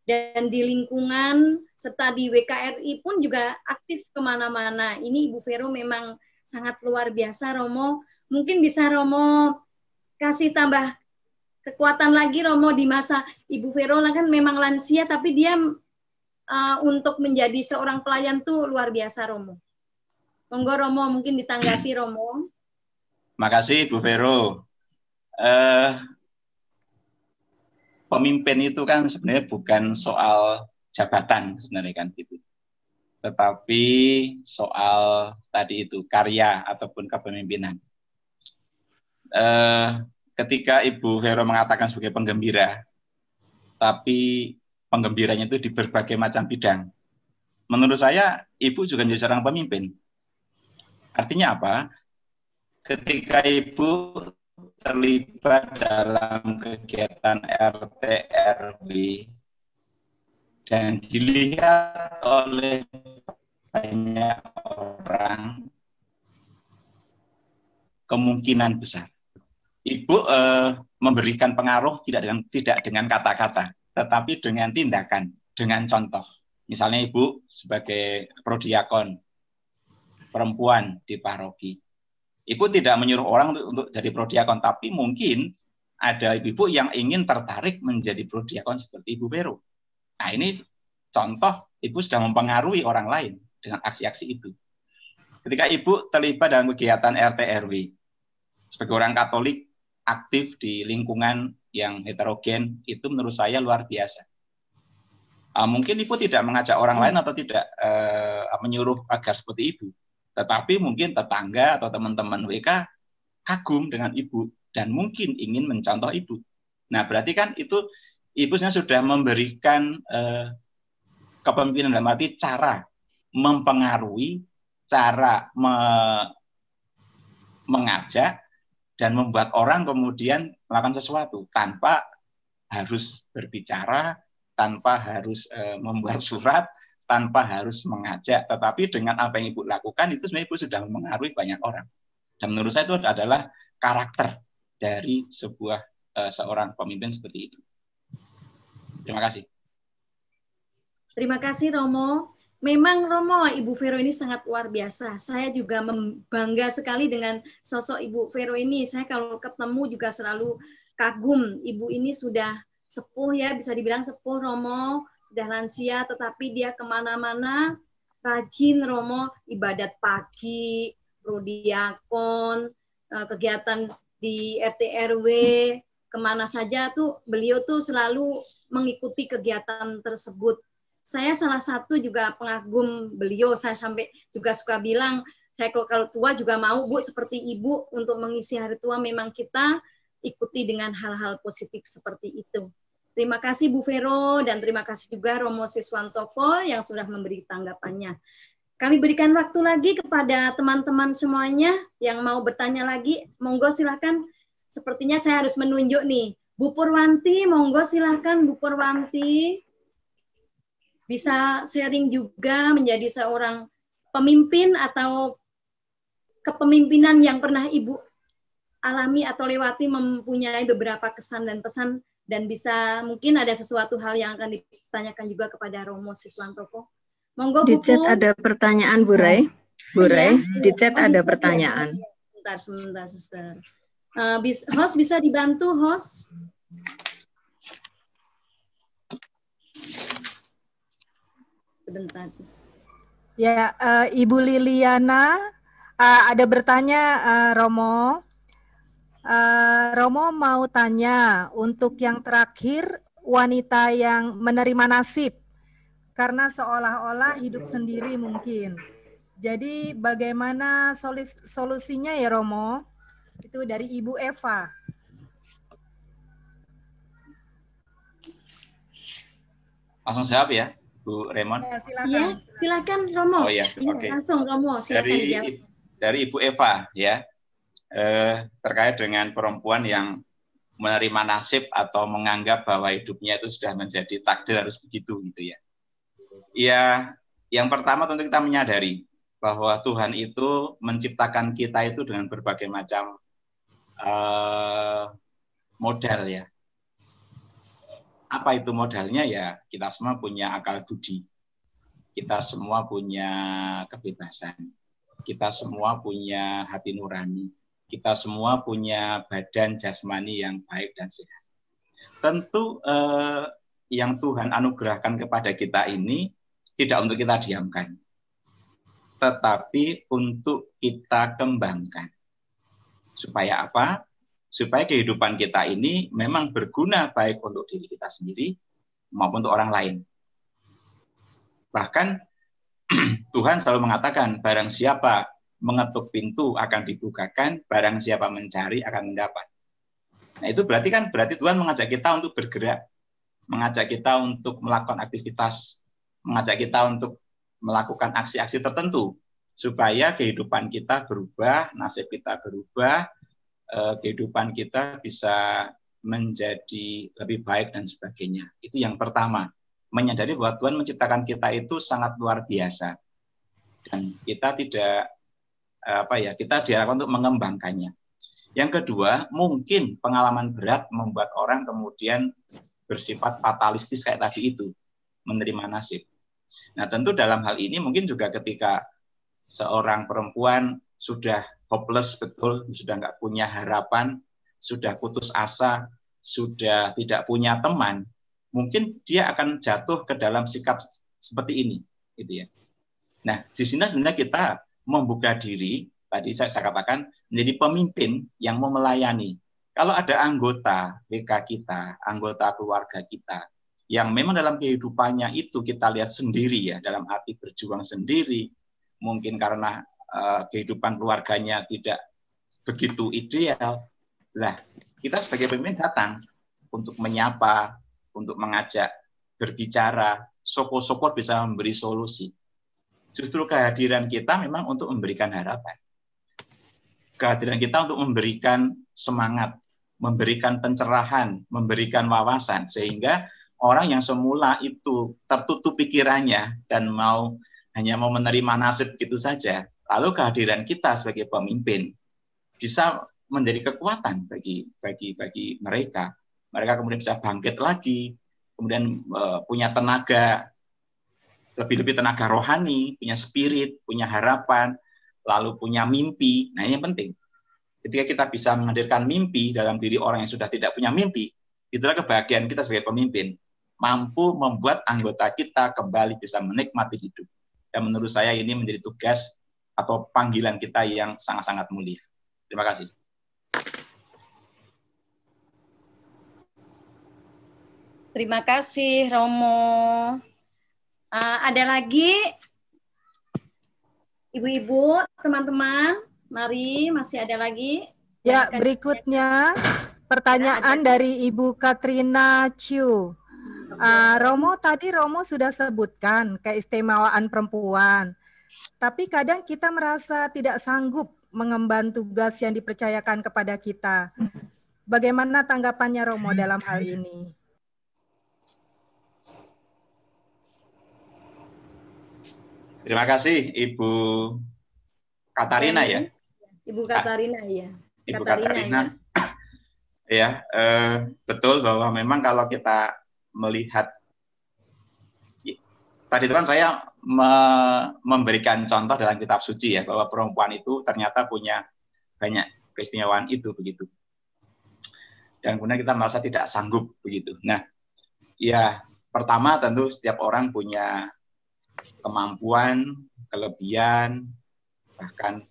Speaker 4: dan di lingkungan, serta di WKRI pun juga aktif kemana-mana. Ini Ibu Vero memang sangat luar biasa Romo. Mungkin bisa Romo kasih tambah kekuatan lagi Romo di masa Ibu Vero kan memang lansia tapi dia untuk menjadi seorang pelayan tuh luar biasa Romo. Monggo Romo mungkin ditanggapi Romo.
Speaker 5: Makasih Bu Vero. Pemimpin itu kan sebenarnya bukan soal jabatan sebenarnya kan gitu. Tetapi soal tadi itu karya ataupun kepemimpinan. Ketika Ibu Vero mengatakan sebagai penggembira, tapi penggembiranya itu di berbagai macam bidang. Menurut saya, Ibu juga menjadi seorang pemimpin. Artinya apa? Ketika Ibu terlibat dalam kegiatan RT RW dan dilihat oleh banyak orang, kemungkinan besar Ibu memberikan pengaruh tidak dengan kata-kata, tetapi dengan tindakan, dengan contoh. Misalnya Ibu sebagai prodiakon perempuan di paroki, Ibu tidak menyuruh orang untuk jadi prodiakon, tapi mungkin ada ibu-ibu yang ingin tertarik menjadi prodiakon seperti Ibu Vero. Nah ini contoh Ibu sudah mempengaruhi orang lain dengan aksi-aksi itu. Ketika Ibu terlibat dalam kegiatan RT RW, sebagai orang Katolik aktif di lingkungan yang heterogen, itu menurut saya luar biasa. Mungkin Ibu tidak mengajak orang lain atau tidak menyuruh agar seperti Ibu, tetapi mungkin tetangga atau teman-teman WK kagum dengan Ibu dan mungkin ingin mencontoh Ibu. Nah berarti kan itu Ibu sudah memberikan kepemimpinan dalam arti cara mempengaruhi, cara mengajak, dan membuat orang kemudian melakukan sesuatu tanpa harus berbicara, tanpa harus membuat surat, tanpa harus mengajak, tetapi dengan apa yang Ibu lakukan itu sebenarnya Ibu sudah mempengaruhi banyak orang. Dan menurut saya itu adalah karakter dari seorang pemimpin seperti itu. Terima kasih.
Speaker 4: Terima kasih Romo. Memang Romo, Ibu Vero ini sangat luar biasa. Saya juga bangga sekali dengan sosok Ibu Vero ini. Saya kalau ketemu juga selalu kagum. Ibu ini sudah sepuh ya, bisa dibilang sepuh Romo, sudah lansia, tetapi dia kemana-mana rajin Romo, ibadat pagi, prodiakon, kegiatan di RT RW, kemana saja tuh beliau tuh selalu mengikuti kegiatan tersebut. Saya salah satu juga pengagum beliau. Saya sampai juga suka bilang, saya kalau tua juga mau Bu seperti Ibu untuk mengisi hari tua. Memang kita ikuti dengan hal-hal positif seperti itu. Terima kasih Bu Vero dan terima kasih juga Romo Siswantoko yang sudah memberi tanggapannya. Kami berikan waktu lagi kepada teman-teman semuanya yang mau bertanya lagi. Monggo silakan. Sepertinya saya harus menunjuk nih. Bu Purwanti, monggo silakan Bu Purwanti. Bisa sharing juga menjadi seorang pemimpin atau kepemimpinan yang pernah Ibu alami atau lewati, mempunyai beberapa kesan dan pesan, dan bisa mungkin ada sesuatu hal yang akan ditanyakan juga kepada Romo Siswantoko. Monggo Bu.
Speaker 2: Di chat ada pertanyaan Bu Rey. Bu Rey, di chat ada pertanyaan.
Speaker 4: Sebentar, Suster. Host bisa dibantu, host? Sebentar, Suster.
Speaker 1: Ya, Ibu Liliana ada bertanya, Romo. Romo mau tanya untuk yang terakhir, wanita yang menerima nasib karena seolah-olah hidup sendiri mungkin. Jadi bagaimana solusinya ya Romo? Itu dari Ibu Eva.
Speaker 5: Langsung jawab ya, Bu Raymond.
Speaker 1: Ya, silakan.
Speaker 4: Ya, silakan Romo.
Speaker 5: Oh ya,
Speaker 4: iya,
Speaker 5: oke.
Speaker 4: Langsung Romo, silakan dijawab.
Speaker 5: Dari Ibu Eva ya, terkait dengan perempuan yang menerima nasib atau menganggap bahwa hidupnya itu sudah menjadi takdir harus begitu gitu ya. Ya, yang pertama tentu kita menyadari bahwa Tuhan itu menciptakan kita itu dengan berbagai macam modal ya. Apa itu modalnya ya? Kita semua punya akal budi, kita semua punya kebebasan, kita semua punya hati nurani, kita semua punya badan jasmani yang baik dan sehat. Tentu yang Tuhan anugerahkan kepada kita ini tidak untuk kita diamkan, tetapi untuk kita kembangkan. Supaya apa? Supaya kehidupan kita ini memang berguna baik untuk diri kita sendiri maupun untuk orang lain. Bahkan Tuhan selalu mengatakan, barang siapa mengetuk pintu akan dibukakan, barang siapa mencari akan mendapat. Nah itu berarti Tuhan mengajak kita untuk bergerak, mengajak kita untuk melakukan aktivitas, mengajak kita untuk melakukan aksi-aksi tertentu, supaya kehidupan kita berubah, nasib kita berubah, kehidupan kita bisa menjadi lebih baik dan sebagainya. Itu yang pertama, menyadari bahwa Tuhan menciptakan kita itu sangat luar biasa dan kita tidak kita diharapkan untuk mengembangkannya. Yang kedua, mungkin pengalaman berat membuat orang kemudian bersifat fatalistis kayak tadi itu, menerima nasib. Nah, tentu dalam hal ini mungkin juga ketika seorang perempuan sudah hopeless betul, sudah nggak punya harapan, sudah putus asa, sudah tidak punya teman, mungkin dia akan jatuh ke dalam sikap seperti ini, gitu ya. Nah, di sini sebenarnya kita membuka diri, tadi saya katakan, menjadi pemimpin yang mau melayani. Kalau ada anggota WK kita, anggota keluarga kita, yang memang dalam kehidupannya itu kita lihat sendiri ya, dalam arti berjuang sendiri, mungkin karena kehidupan keluarganya tidak begitu ideal. Lah, kita sebagai pemimpin datang untuk menyapa, untuk mengajak berbicara, sokor-sokor bisa memberi solusi. Justru kehadiran kita memang untuk memberikan harapan. Kehadiran kita untuk memberikan semangat, memberikan pencerahan, memberikan wawasan, sehingga orang yang semula itu tertutup pikirannya dan hanya mau menerima nasib gitu saja, lalu kehadiran kita sebagai pemimpin bisa menjadi kekuatan bagi mereka. Mereka kemudian bisa bangkit lagi, kemudian punya tenaga, lebih-lebih tenaga rohani, punya spirit, punya harapan, lalu punya mimpi. Nah, ini yang penting. Ketika kita bisa menghadirkan mimpi dalam diri orang yang sudah tidak punya mimpi, itulah kebahagiaan kita sebagai pemimpin. Mampu membuat anggota kita kembali bisa menikmati hidup. Dan menurut saya ini menjadi tugas atau panggilan kita yang sangat-sangat mulia. Terima kasih.
Speaker 4: Terima kasih, Romo. Ada lagi? Ibu-ibu, teman-teman, mari, masih ada lagi?
Speaker 1: Ya, berikutnya pertanyaan dari Ibu Katrina Chiu. Romo sudah sebutkan keistimewaan perempuan, tapi kadang kita merasa tidak sanggup mengemban tugas yang dipercayakan kepada kita. Bagaimana tanggapannya Romo dalam hal ini?
Speaker 5: Terima kasih Ibu Katarina ya.
Speaker 4: Ibu Katarina ya.
Speaker 5: Ibu Katarina. Ya, betul bahwa memang kalau kita melihat tadi itu kan saya memberikan contoh dalam kitab suci ya, bahwa perempuan itu ternyata punya banyak keistimewaan itu begitu. Dan kemudian kita merasa tidak sanggup begitu. Nah, ya pertama tentu setiap orang punya kemampuan, kelebihan, bahkan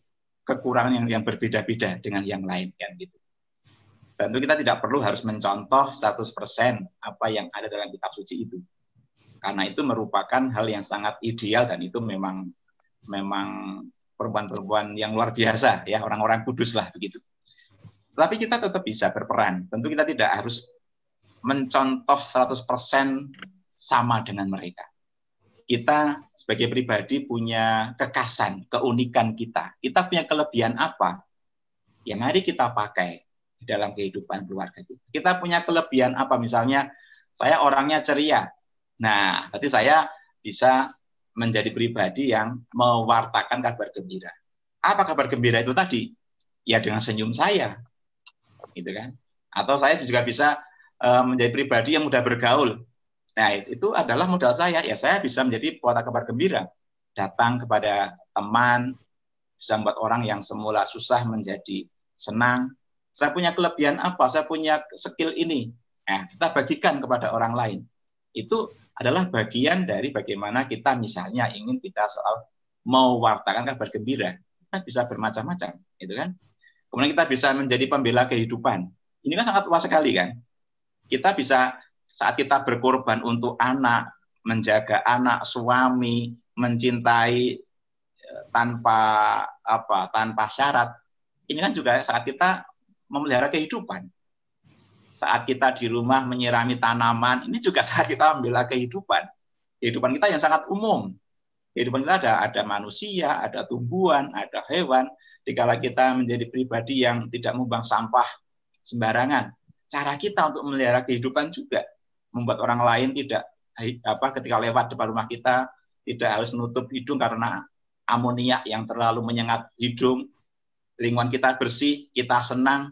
Speaker 5: kekurangan yang berbeda-beda dengan yang lain kan gitu. Tentu kita tidak perlu harus mencontoh 100% apa yang ada dalam kitab suci itu. Karena itu merupakan hal yang sangat ideal dan itu memang perempuan-perempuan yang luar biasa ya, orang-orang kudus lah begitu. Tapi kita tetap bisa berperan. Tentu kita tidak harus mencontoh 100% sama dengan mereka. Kita sebagai pribadi punya kekhasan, keunikan kita. Kita punya kelebihan apa? Ya mari kita pakai di dalam kehidupan keluarga kita. Kita punya kelebihan apa? Misalnya saya orangnya ceria. Nah, berarti saya bisa menjadi pribadi yang mewartakan kabar gembira. Apa kabar gembira itu tadi? Ya dengan senyum saya. Gitu kan? Atau saya juga bisa menjadi pribadi yang mudah bergaul. Nah, itu adalah modal saya. Ya, saya bisa menjadi pewarta kabar gembira. Datang kepada teman, bisa membuat orang yang semula susah menjadi senang. Saya punya kelebihan apa? Saya punya skill ini. Nah, kita bagikan kepada orang lain. Itu adalah bagian dari bagaimana kita misalnya ingin kita soal mewartakan kabar gembira. Kita bisa bermacam-macam, gitu kan? Kemudian kita bisa menjadi pembela kehidupan. Ini kan sangat luas sekali kan? Kita bisa saat kita berkorban untuk anak, menjaga anak, suami, mencintai tanpa syarat. Ini kan juga saat kita memelihara kehidupan. Saat kita di rumah menyirami tanaman, ini juga saat kita membela kehidupan. Kehidupan kita yang sangat umum. Kehidupan kita ada manusia, ada tumbuhan, ada hewan. Dikala kita menjadi pribadi yang tidak membuang sampah sembarangan, cara kita untuk memelihara kehidupan juga membuat orang lain tidak ketika lewat depan rumah kita tidak harus menutup hidung karena amoniak yang terlalu menyengat hidung. Lingkungan kita bersih, kita senang.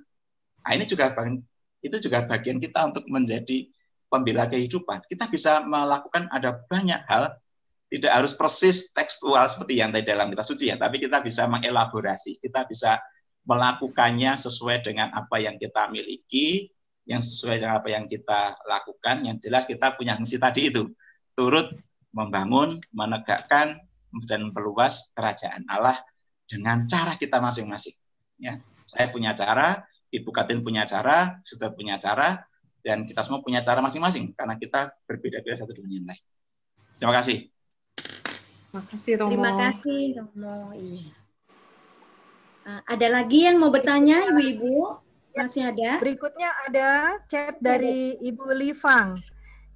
Speaker 5: Nah, itu juga bagian kita untuk menjadi pembela kehidupan. Kita bisa melakukan ada banyak hal, tidak harus persis tekstual seperti yang tadi dalam kitab suci ya, tapi kita bisa mengelaborasi, kita bisa melakukannya sesuai dengan apa yang kita miliki, yang sesuai dengan apa yang kita lakukan. Yang jelas kita punya misi tadi itu, turut membangun, menegakkan, dan memperluas kerajaan Allah dengan cara kita masing-masing. Ya, saya punya cara, Ibu Katin punya cara, Suster punya cara, dan kita semua punya cara masing-masing karena kita berbeda-beda satu dengan yang lain. Terima kasih.
Speaker 8: Terima kasih Romo.
Speaker 4: Terima kasih Romo. Iya. Ada lagi yang mau bertanya, Ibu-ibu? Masih ada?
Speaker 1: Berikutnya ada chat dari Ibu Livang.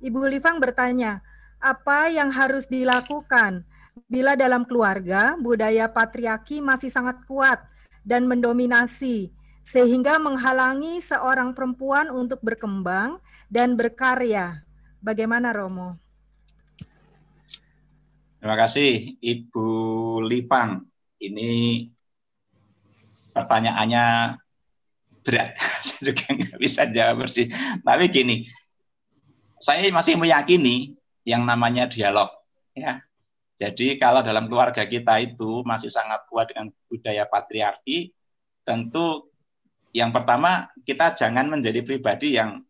Speaker 1: Ibu Livang bertanya, apa yang harus dilakukan bila dalam keluarga budaya patriarki masih sangat kuat dan mendominasi, sehingga menghalangi seorang perempuan untuk berkembang dan berkarya? Bagaimana, Romo?
Speaker 5: Terima kasih, Ibu Lipang. Ini pertanyaannya berat, saya juga nggak bisa jawab bersih. Tapi gini, saya masih meyakini yang namanya dialog, ya. Jadi kalau dalam keluarga kita itu masih sangat kuat dengan budaya patriarki, tentu yang pertama kita jangan menjadi pribadi yang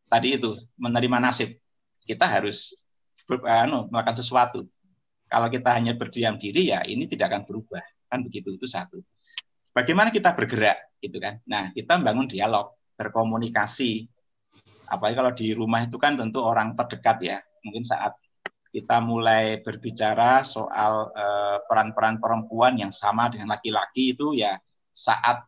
Speaker 5: tadi itu menerima nasib. Kita harus melakukan sesuatu. Kalau kita hanya berdiam diri, ya ini tidak akan berubah, kan begitu. Itu satu. Bagaimana kita bergerak, gitu kan? Nah, kita membangun dialog, berkomunikasi. Apalagi kalau di rumah itu kan tentu orang terdekat ya. Mungkin saat kita mulai berbicara soal peran-peran perempuan yang sama dengan laki-laki itu ya saat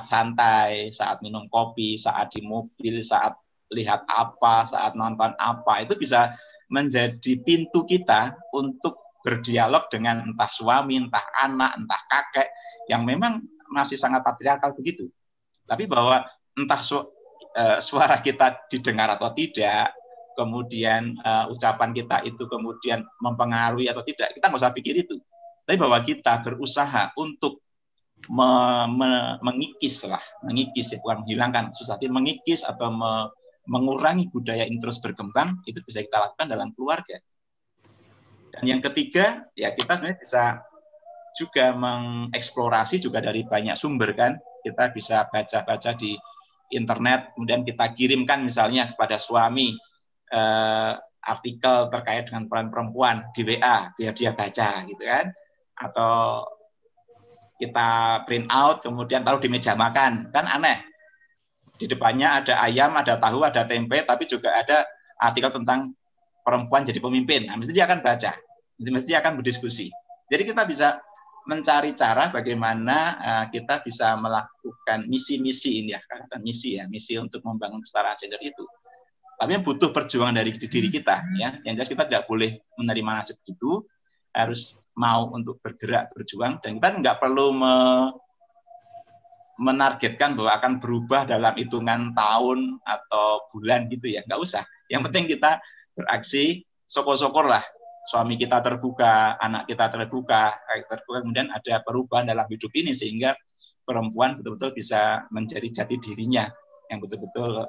Speaker 5: santai, saat minum kopi, saat di mobil, saat lihat apa, saat nonton apa, itu bisa menjadi pintu kita untuk berdialog dengan entah suami, entah anak, entah kakek, yang memang masih sangat patriarkal begitu. Tapi bahwa entah suara kita didengar atau tidak, kemudian ucapan kita itu kemudian mempengaruhi atau tidak, kita nggak usah pikir itu. Tapi bahwa kita berusaha untuk mengikis ya, bukan menghilangkan, tapi mengikis atau mengurangi budaya ini terus berkembang, itu bisa kita lakukan dalam keluarga. Dan yang ketiga, ya kita sebenarnya bisa juga mengeksplorasi juga dari banyak sumber kan. Kita bisa baca-baca di internet, kemudian kita kirimkan misalnya kepada suami artikel terkait dengan peran perempuan di WA, biar dia baca gitu kan. Atau kita print out, kemudian taruh di meja makan, kan aneh. Di depannya ada ayam, ada tahu, ada tempe, tapi juga ada artikel tentang perempuan jadi pemimpin. Nah, mesti dia akan baca, mesti dia akan berdiskusi. Jadi kita bisa mencari cara bagaimana kita bisa melakukan misi-misi ini ya, kata misi untuk membangun kesetaraan gender itu. Tapi yang butuh perjuangan dari diri kita, ya. Yang jelas kita tidak boleh menerima nasib itu, harus mau untuk bergerak, berjuang, dan kita nggak perlu menargetkan bahwa akan berubah dalam hitungan tahun atau bulan gitu ya, nggak usah. Yang penting kita beraksi, syukur-syukur lah suami kita terbuka, anak kita terbuka, kemudian ada perubahan dalam hidup ini sehingga perempuan betul-betul bisa menjadi jati dirinya yang betul-betul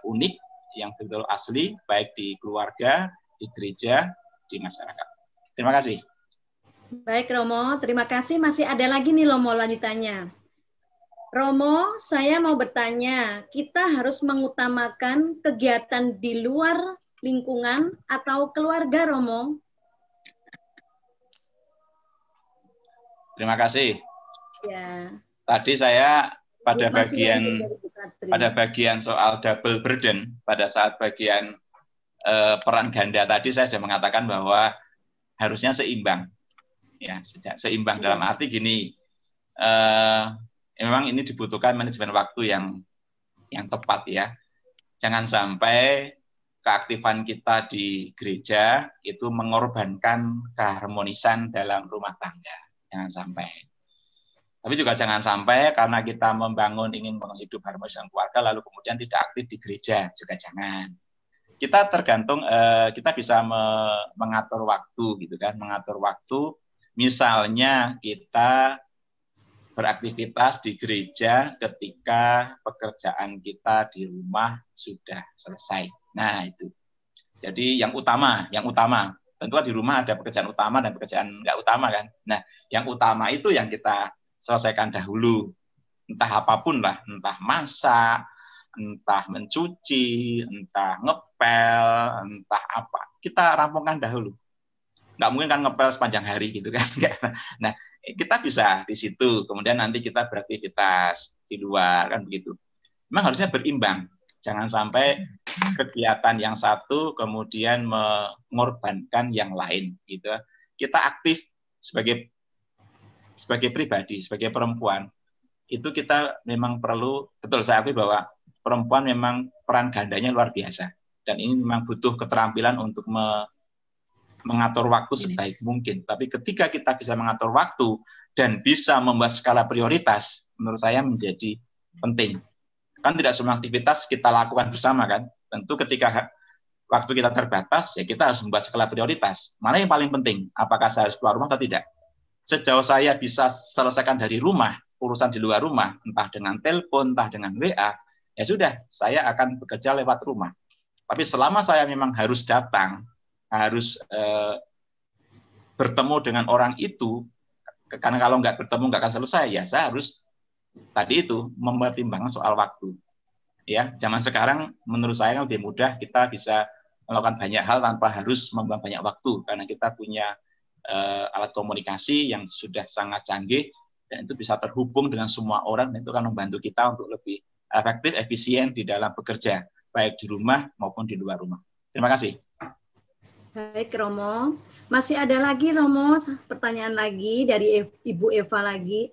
Speaker 5: unik, yang betul asli, baik di keluarga, di gereja, di masyarakat. Terima kasih.
Speaker 4: Baik Romo, terima kasih. Masih ada lagi nih Romo lanjutannya. Romo, saya mau bertanya, kita harus mengutamakan kegiatan di luar lingkungan atau keluarga, Romo?
Speaker 5: Terima kasih.
Speaker 4: Ya.
Speaker 5: Tadi saya pada bagian soal double burden, pada saat bagian peran ganda tadi saya sudah mengatakan bahwa harusnya seimbang. Ya, seimbang dalam arti gini. Memang ini dibutuhkan manajemen waktu yang tepat ya. Jangan sampai keaktifan kita di gereja itu mengorbankan keharmonisan dalam rumah tangga. Jangan sampai. Tapi juga jangan sampai karena kita ingin membangun hidup harmonis dalam keluarga lalu kemudian tidak aktif di gereja, juga jangan. Kita tergantung, kita bisa mengatur waktu gitu kan, mengatur waktu. Misalnya kita beraktivitas di gereja ketika pekerjaan kita di rumah sudah selesai. Nah, itu. Jadi yang utama. Tentu di rumah ada pekerjaan utama dan pekerjaan nggak utama kan. Nah, yang utama itu yang kita selesaikan dahulu. Entah apapun lah, entah masak, entah mencuci, entah ngepel, entah apa. Kita rampungkan dahulu. Nggak mungkin kan ngepel sepanjang hari gitu kan. Nah, kita bisa di situ, kemudian nanti kita beraktivitas di luar, kan begitu. Memang harusnya berimbang. Jangan sampai kegiatan yang satu kemudian mengorbankan yang lain. Gitu. Kita aktif sebagai pribadi, sebagai perempuan. Itu kita memang perlu, betul saya akui bahwa perempuan memang peran gandanya luar biasa. Dan ini memang butuh keterampilan untuk mengatur waktu sebaik mungkin. Tapi ketika kita bisa mengatur waktu dan bisa membuat skala prioritas, menurut saya menjadi penting. Kan tidak semua aktivitas kita lakukan bersama kan. Tentu ketika waktu kita terbatas, ya kita harus membuat skala prioritas. Mana yang paling penting? Apakah saya harus keluar rumah atau tidak? Sejauh saya bisa selesaikan dari rumah, urusan di luar rumah, entah dengan telepon, entah dengan WA, ya sudah, saya akan bekerja lewat rumah. Tapi selama saya memang harus datang, harus bertemu dengan orang itu, karena kalau nggak bertemu nggak akan selesai, ya saya harus tadi itu mempertimbangkan soal waktu. Ya, zaman sekarang menurut saya lebih mudah, kita bisa melakukan banyak hal tanpa harus membuang banyak waktu, karena kita punya alat komunikasi yang sudah sangat canggih, dan itu bisa terhubung dengan semua orang, dan itu akan membantu kita untuk lebih efektif, efisien di dalam bekerja, baik di rumah maupun di luar rumah. Terima kasih.
Speaker 4: Baik, Romo. Masih ada lagi, Romo, pertanyaan lagi dari Ibu Eva lagi.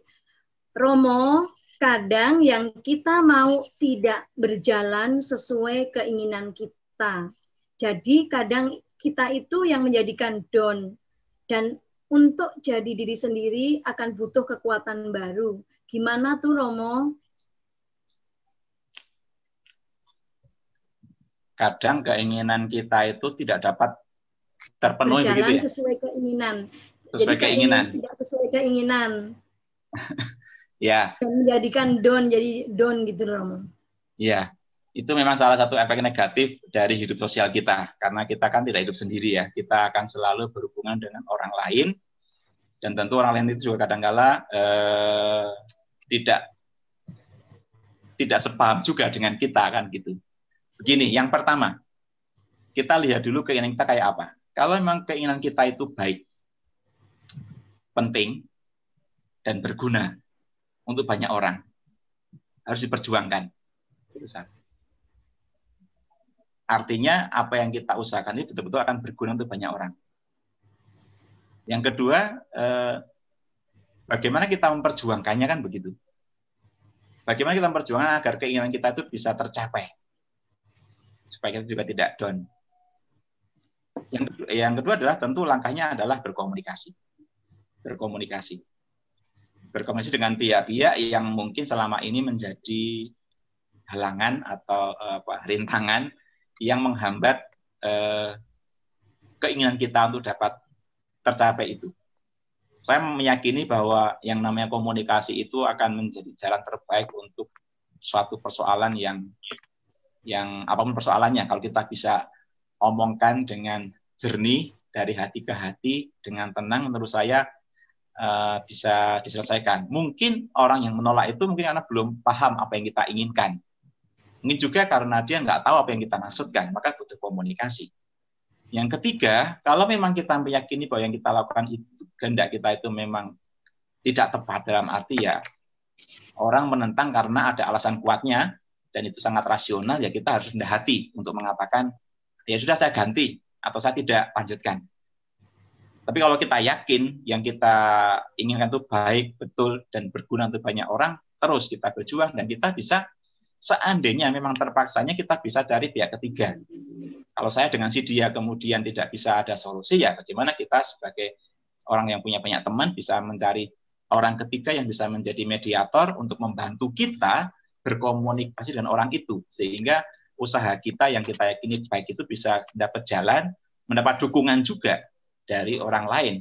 Speaker 4: Romo, kadang yang kita mau tidak berjalan sesuai keinginan kita. Jadi kadang kita itu yang menjadikan down. Dan untuk jadi diri sendiri akan butuh kekuatan baru. Gimana tuh, Romo?
Speaker 5: Kadang keinginan kita itu tidak dapat terpenuhi,
Speaker 4: berjalan
Speaker 5: begitu ya?
Speaker 4: Sesuai keinginan.
Speaker 5: Sesuai
Speaker 4: Jadi
Speaker 5: keinginan.
Speaker 4: Tidak sesuai keinginan.
Speaker 5: Ya.
Speaker 4: Dan menjadikan down, jadi down gitu, Romo.
Speaker 5: Ya, itu memang salah satu efek negatif dari hidup sosial kita. Karena kita kan tidak hidup sendiri ya. Kita akan selalu berhubungan dengan orang lain. Dan tentu orang lain itu juga kadang-kala tidak sepaham juga dengan kita kan gitu. Begini, yang pertama, kita lihat dulu keinginan kita kayak apa. Kalau memang keinginan kita itu baik, penting, dan berguna untuk banyak orang, harus diperjuangkan. Itu satu. Artinya apa yang kita usahakan ini betul-betul akan berguna untuk banyak orang. Yang kedua, bagaimana kita memperjuangkannya kan begitu. Bagaimana kita memperjuangkan agar keinginan kita itu bisa tercapai, supaya kita juga tidak down. Yang kedua adalah tentu langkahnya adalah berkomunikasi. Berkomunikasi dengan pihak-pihak yang mungkin selama ini menjadi halangan atau rintangan yang menghambat keinginan kita untuk dapat tercapai itu. Saya meyakini bahwa yang namanya komunikasi itu akan menjadi jalan terbaik untuk suatu persoalan yang apapun persoalannya. Kalau kita bisa omongkan dengan jernih dari hati ke hati dengan tenang, menurut saya bisa diselesaikan. Mungkin orang yang menolak itu mungkin karena belum paham apa yang kita inginkan. Mungkin juga karena dia nggak tahu apa yang kita maksudkan, maka butuh komunikasi. Yang ketiga, kalau memang kita meyakini bahwa yang kita lakukan itu, kehendak kita itu memang tidak tepat, dalam arti ya orang menentang karena ada alasan kuatnya, dan itu sangat rasional, ya kita harus rendah hati untuk mengatakan, ya sudah saya ganti, atau saya tidak lanjutkan. Tapi kalau kita yakin yang kita inginkan itu baik, betul, dan berguna untuk banyak orang, terus kita berjuang, dan kita bisa, seandainya memang terpaksanya, kita bisa cari pihak ketiga. Kalau saya dengan si dia kemudian tidak bisa ada solusi, ya bagaimana kita sebagai orang yang punya banyak teman bisa mencari orang ketiga yang bisa menjadi mediator untuk membantu kita berkomunikasi dengan orang itu, sehingga usaha kita yang kita yakini baik itu bisa dapat jalan, mendapat dukungan juga dari orang lain.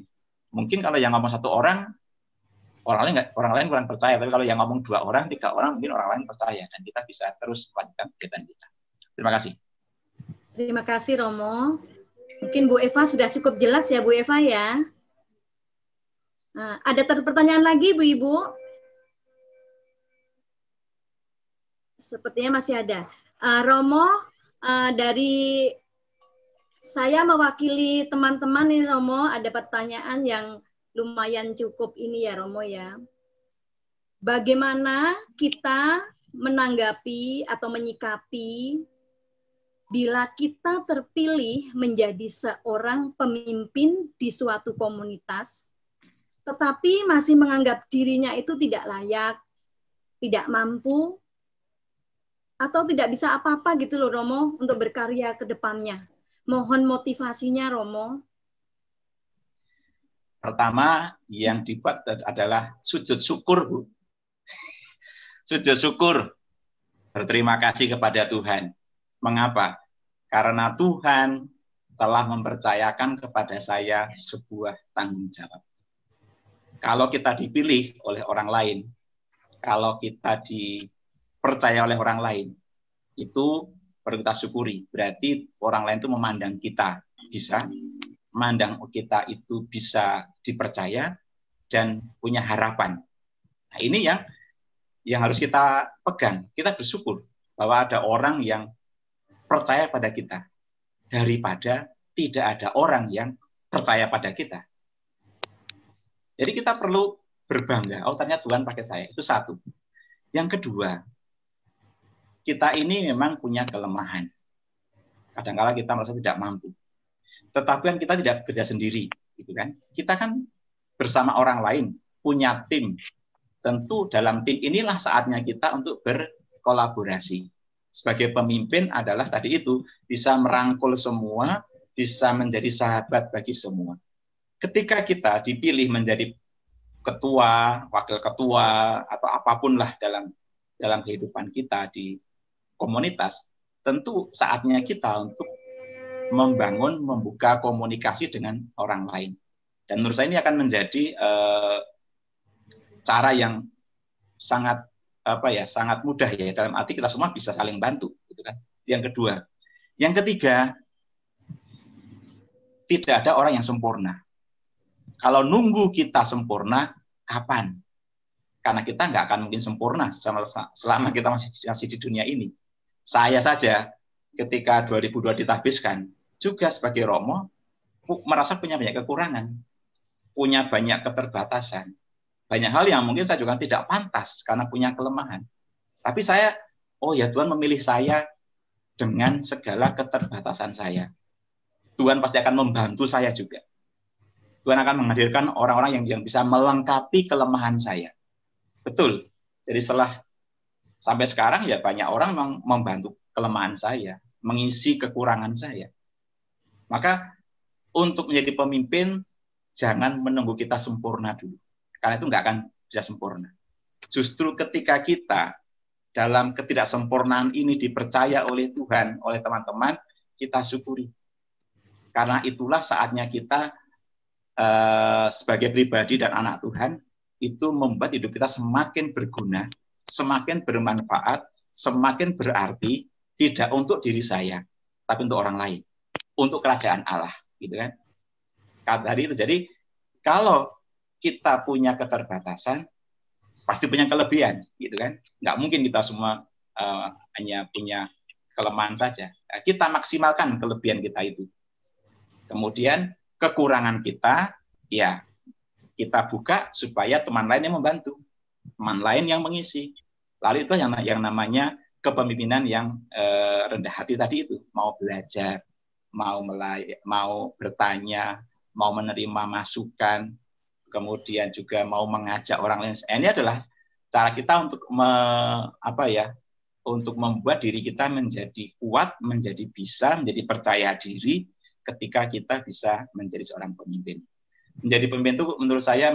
Speaker 5: Mungkin kalau yang ngomong satu orang lain kurang percaya, tapi kalau yang ngomong 2 orang, 3 orang, mungkin orang lain percaya, dan kita bisa terus melanjutkan kegiatan kita. Terima kasih.
Speaker 4: Terima kasih, Romo. Mungkin Bu Eva sudah cukup jelas ya, Bu Eva ya. Nah, ada pertanyaan lagi, Bu Ibu? Sepertinya masih ada. Romo, dari saya mewakili teman-teman ini, Romo, ada pertanyaan yang lumayan cukup ini ya, Romo ya. Bagaimana kita menanggapi atau menyikapi bila kita terpilih menjadi seorang pemimpin di suatu komunitas, tetapi masih menganggap dirinya itu tidak layak, tidak mampu, atau tidak bisa apa-apa gitu loh, Romo, untuk berkarya ke depannya. Mohon motivasinya, Romo.
Speaker 5: Pertama yang dibuat adalah sujud syukur, Bu. Sujud syukur. Berterima kasih kepada Tuhan. Mengapa? Karena Tuhan telah mempercayakan kepada saya sebuah tanggung jawab. Kalau kita dipilih oleh orang lain, kalau kita dipercaya oleh orang lain, itu perlu kita syukuri. Berarti orang lain itu memandang kita bisa, memandang kita itu bisa dipercaya dan punya harapan. Nah, ini yang harus kita pegang. Kita bersyukur bahwa ada orang yang percaya pada kita daripada tidak ada orang yang percaya pada kita. Jadi kita perlu berbangga. Oh, ternyata Tuhan pakai saya. Itu satu. Yang kedua, kita ini memang punya kelemahan. Kadang-kala kita merasa tidak mampu. Tetapi kan kita tidak bekerja sendiri, gitu kan? Kita kan bersama orang lain, punya tim. Tentu dalam tim inilah saatnya kita untuk berkolaborasi. Sebagai pemimpin adalah tadi itu, bisa merangkul semua, bisa menjadi sahabat bagi semua. Ketika kita dipilih menjadi ketua, wakil ketua, atau apapun lah dalam kehidupan kita di komunitas, tentu saatnya kita untuk membangun, membuka komunikasi dengan orang lain. Dan menurut saya ini akan menjadi cara yang sangat sangat mudah ya, dalam arti kita semua bisa saling bantu, gitu kan. Yang kedua, yang ketiga, tidak ada orang yang sempurna. Kalau nunggu kita sempurna, kapan? Karena kita nggak akan mungkin sempurna selama kita masih di dunia ini. Saya saja ketika 2002 ditahbiskan, juga sebagai Romo, merasa punya banyak kekurangan, punya banyak keterbatasan. Banyak hal yang mungkin saya juga tidak pantas karena punya kelemahan. Tapi saya, oh ya Tuhan memilih saya dengan segala keterbatasan saya. Tuhan pasti akan membantu saya juga. Tuhan akan menghadirkan orang-orang yang bisa melengkapi kelemahan saya. Betul. Jadi setelah sampai sekarang ya banyak orang membantu kelemahan saya, mengisi kekurangan saya. Maka untuk menjadi pemimpin, jangan menunggu kita sempurna dulu. Karena itu nggak akan bisa sempurna. Justru ketika kita dalam ketidaksempurnaan ini dipercaya oleh Tuhan, oleh teman-teman, kita syukuri. Karena itulah saatnya kita sebagai pribadi dan anak Tuhan, itu membuat hidup kita semakin berguna, semakin bermanfaat, semakin berarti, tidak untuk diri saya, tapi untuk orang lain, untuk kerajaan Allah, gitu kan? Tadi itu. Jadi kalau kita punya keterbatasan, pasti punya kelebihan, gitu kan? Nggak mungkin kita semua hanya punya kelemahan saja. Nah, kita maksimalkan kelebihan kita itu. Kemudian kekurangan kita, ya kita buka supaya teman lain yang membantu, teman lain yang mengisi. Lalu itu yang namanya kepemimpinan yang rendah hati tadi itu, mau belajar, mau bertanya, mau menerima masukan, kemudian juga mau mengajak orang lain. Ini adalah cara kita untuk untuk membuat diri kita menjadi kuat, menjadi bisa, menjadi percaya diri ketika kita bisa menjadi seorang pemimpin. Menjadi pemimpin itu menurut saya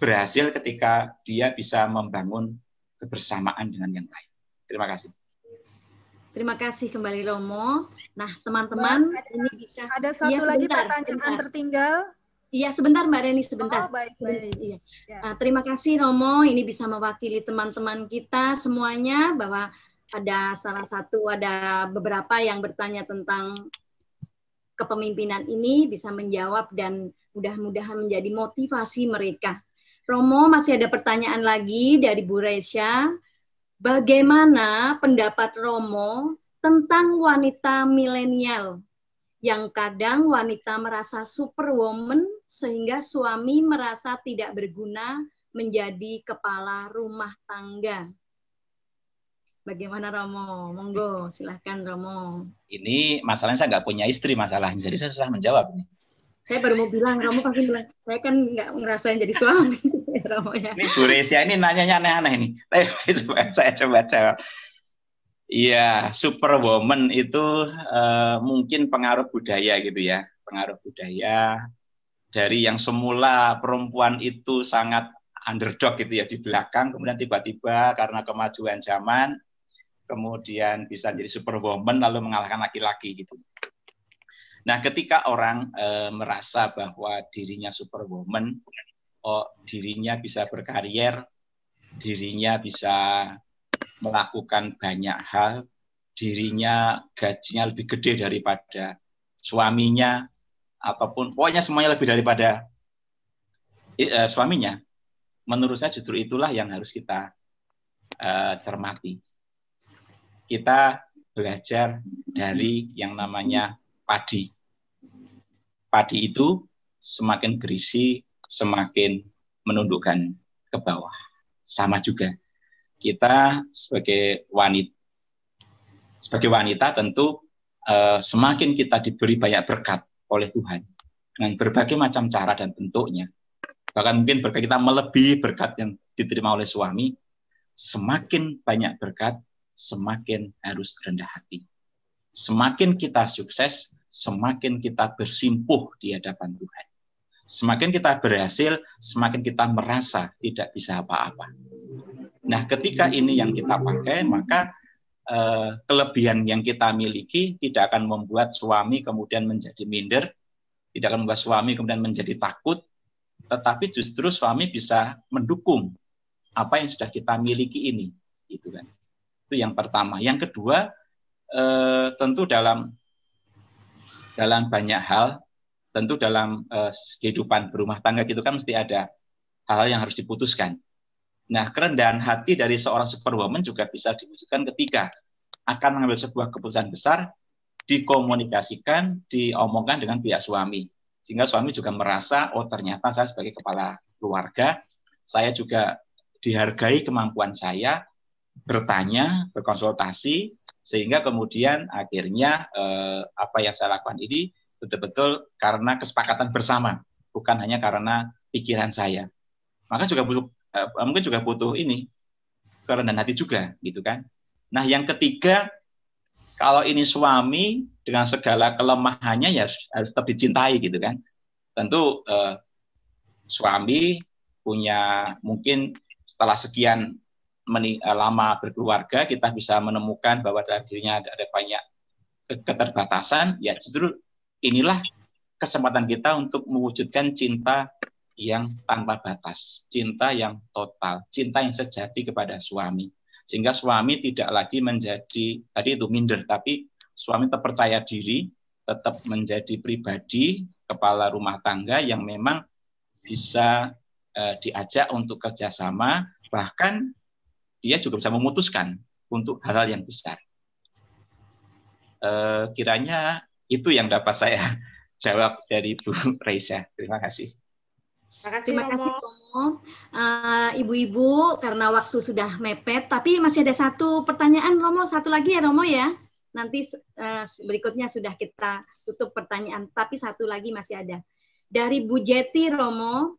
Speaker 5: berhasil ketika dia bisa membangun kebersamaan dengan yang lain. Terima kasih.
Speaker 4: Terima kasih kembali Romo. Nah, teman-teman, ini bisa
Speaker 1: ada satu lagi pertanyaan tertinggal.
Speaker 4: Iya, sebentar Mbak Reni, sebentar.
Speaker 1: Oh, baik.
Speaker 4: Iya. Nah, terima kasih Romo, ini bisa mewakili teman-teman kita semuanya bahwa ada beberapa yang bertanya tentang kepemimpinan ini bisa menjawab dan mudah-mudahan menjadi motivasi mereka. Romo, masih ada pertanyaan lagi dari Bu Resya. Bagaimana pendapat Romo tentang wanita milenial yang kadang wanita merasa superwoman sehingga suami merasa tidak berguna menjadi kepala rumah tangga? Bagaimana Romo? Monggo, silahkan Romo.
Speaker 5: Ini masalahnya saya nggak punya istri masalahnya, jadi saya susah menjawab.
Speaker 4: Saya baru mau bilang, Romo pasti bilang, saya kan nggak ngerasain jadi suami. Romo ya. Ini
Speaker 5: Bu Resya ini nanyanya aneh-aneh ini. Saya coba jawab. Iya, superwoman itu mungkin pengaruh budaya gitu ya, pengaruh budaya dari yang semula perempuan itu sangat underdog gitu ya di belakang, kemudian tiba-tiba karena kemajuan zaman, kemudian bisa jadi superwoman lalu mengalahkan laki-laki gitu. Nah, ketika orang merasa bahwa dirinya superwoman, dirinya bisa berkarier, dirinya bisa melakukan banyak hal, dirinya gajinya lebih gede daripada suaminya, ataupun pokoknya semuanya lebih daripada suaminya, menurut saya justru itulah yang harus kita cermati. Kita belajar dari yang namanya padi. Padi itu semakin berisi, semakin menundukkan ke bawah. Sama juga, kita sebagai wanita tentu semakin kita diberi banyak berkat oleh Tuhan dengan berbagai macam cara dan bentuknya. Bahkan mungkin berkat kita melebihi berkat yang diterima oleh suami, semakin banyak berkat, semakin harus rendah hati. Semakin kita sukses, semakin kita bersimpuh di hadapan Tuhan. Semakin kita berhasil, semakin kita merasa tidak bisa apa-apa. Nah, ketika ini yang kita pakai, maka kelebihan yang kita miliki tidak akan membuat suami kemudian menjadi minder, tidak akan membuat suami kemudian menjadi takut, tetapi justru suami bisa mendukung apa yang sudah kita miliki ini, gitu kan. Itu yang pertama. Yang kedua, tentu dalam banyak hal, tentu dalam kehidupan berumah tangga itu kan mesti ada hal-hal yang harus diputuskan. Nah, kerendahan hati dari seorang superwoman juga bisa diwujudkan ketika akan mengambil sebuah keputusan besar, dikomunikasikan, diomongkan dengan pihak suami. Sehingga suami juga merasa, oh ternyata saya sebagai kepala keluarga, saya juga dihargai kemampuan saya, bertanya, berkonsultasi, sehingga kemudian akhirnya apa yang saya lakukan ini betul-betul karena kesepakatan bersama, bukan hanya karena pikiran saya. Maka juga mungkin juga butuh ini kerendahan hati juga, gitu kan. Nah, yang ketiga, kalau ini suami dengan segala kelemahannya ya harus tetap dicintai, gitu kan. Tentu suami punya mungkin setelah sekian lama berkeluarga, kita bisa menemukan bahwa dalam dirinya ada banyak keterbatasan, ya justru inilah kesempatan kita untuk mewujudkan cinta yang tanpa batas, cinta yang total, cinta yang sejati kepada suami. Sehingga suami tidak lagi menjadi, tadi itu minder, tapi suami tetap percaya diri, tetap menjadi pribadi, kepala rumah tangga yang memang bisa diajak untuk kerjasama, bahkan dia juga bisa memutuskan untuk hal-hal yang besar. Kiranya itu yang dapat saya jawab dari Bu Reisa. Terima kasih.
Speaker 4: Terima kasih Romo. Ibu-ibu, karena waktu sudah mepet, tapi masih ada satu pertanyaan Romo, satu lagi ya Romo ya. Nanti berikutnya sudah kita tutup pertanyaan, tapi satu lagi masih ada. Dari Bu Jeti Romo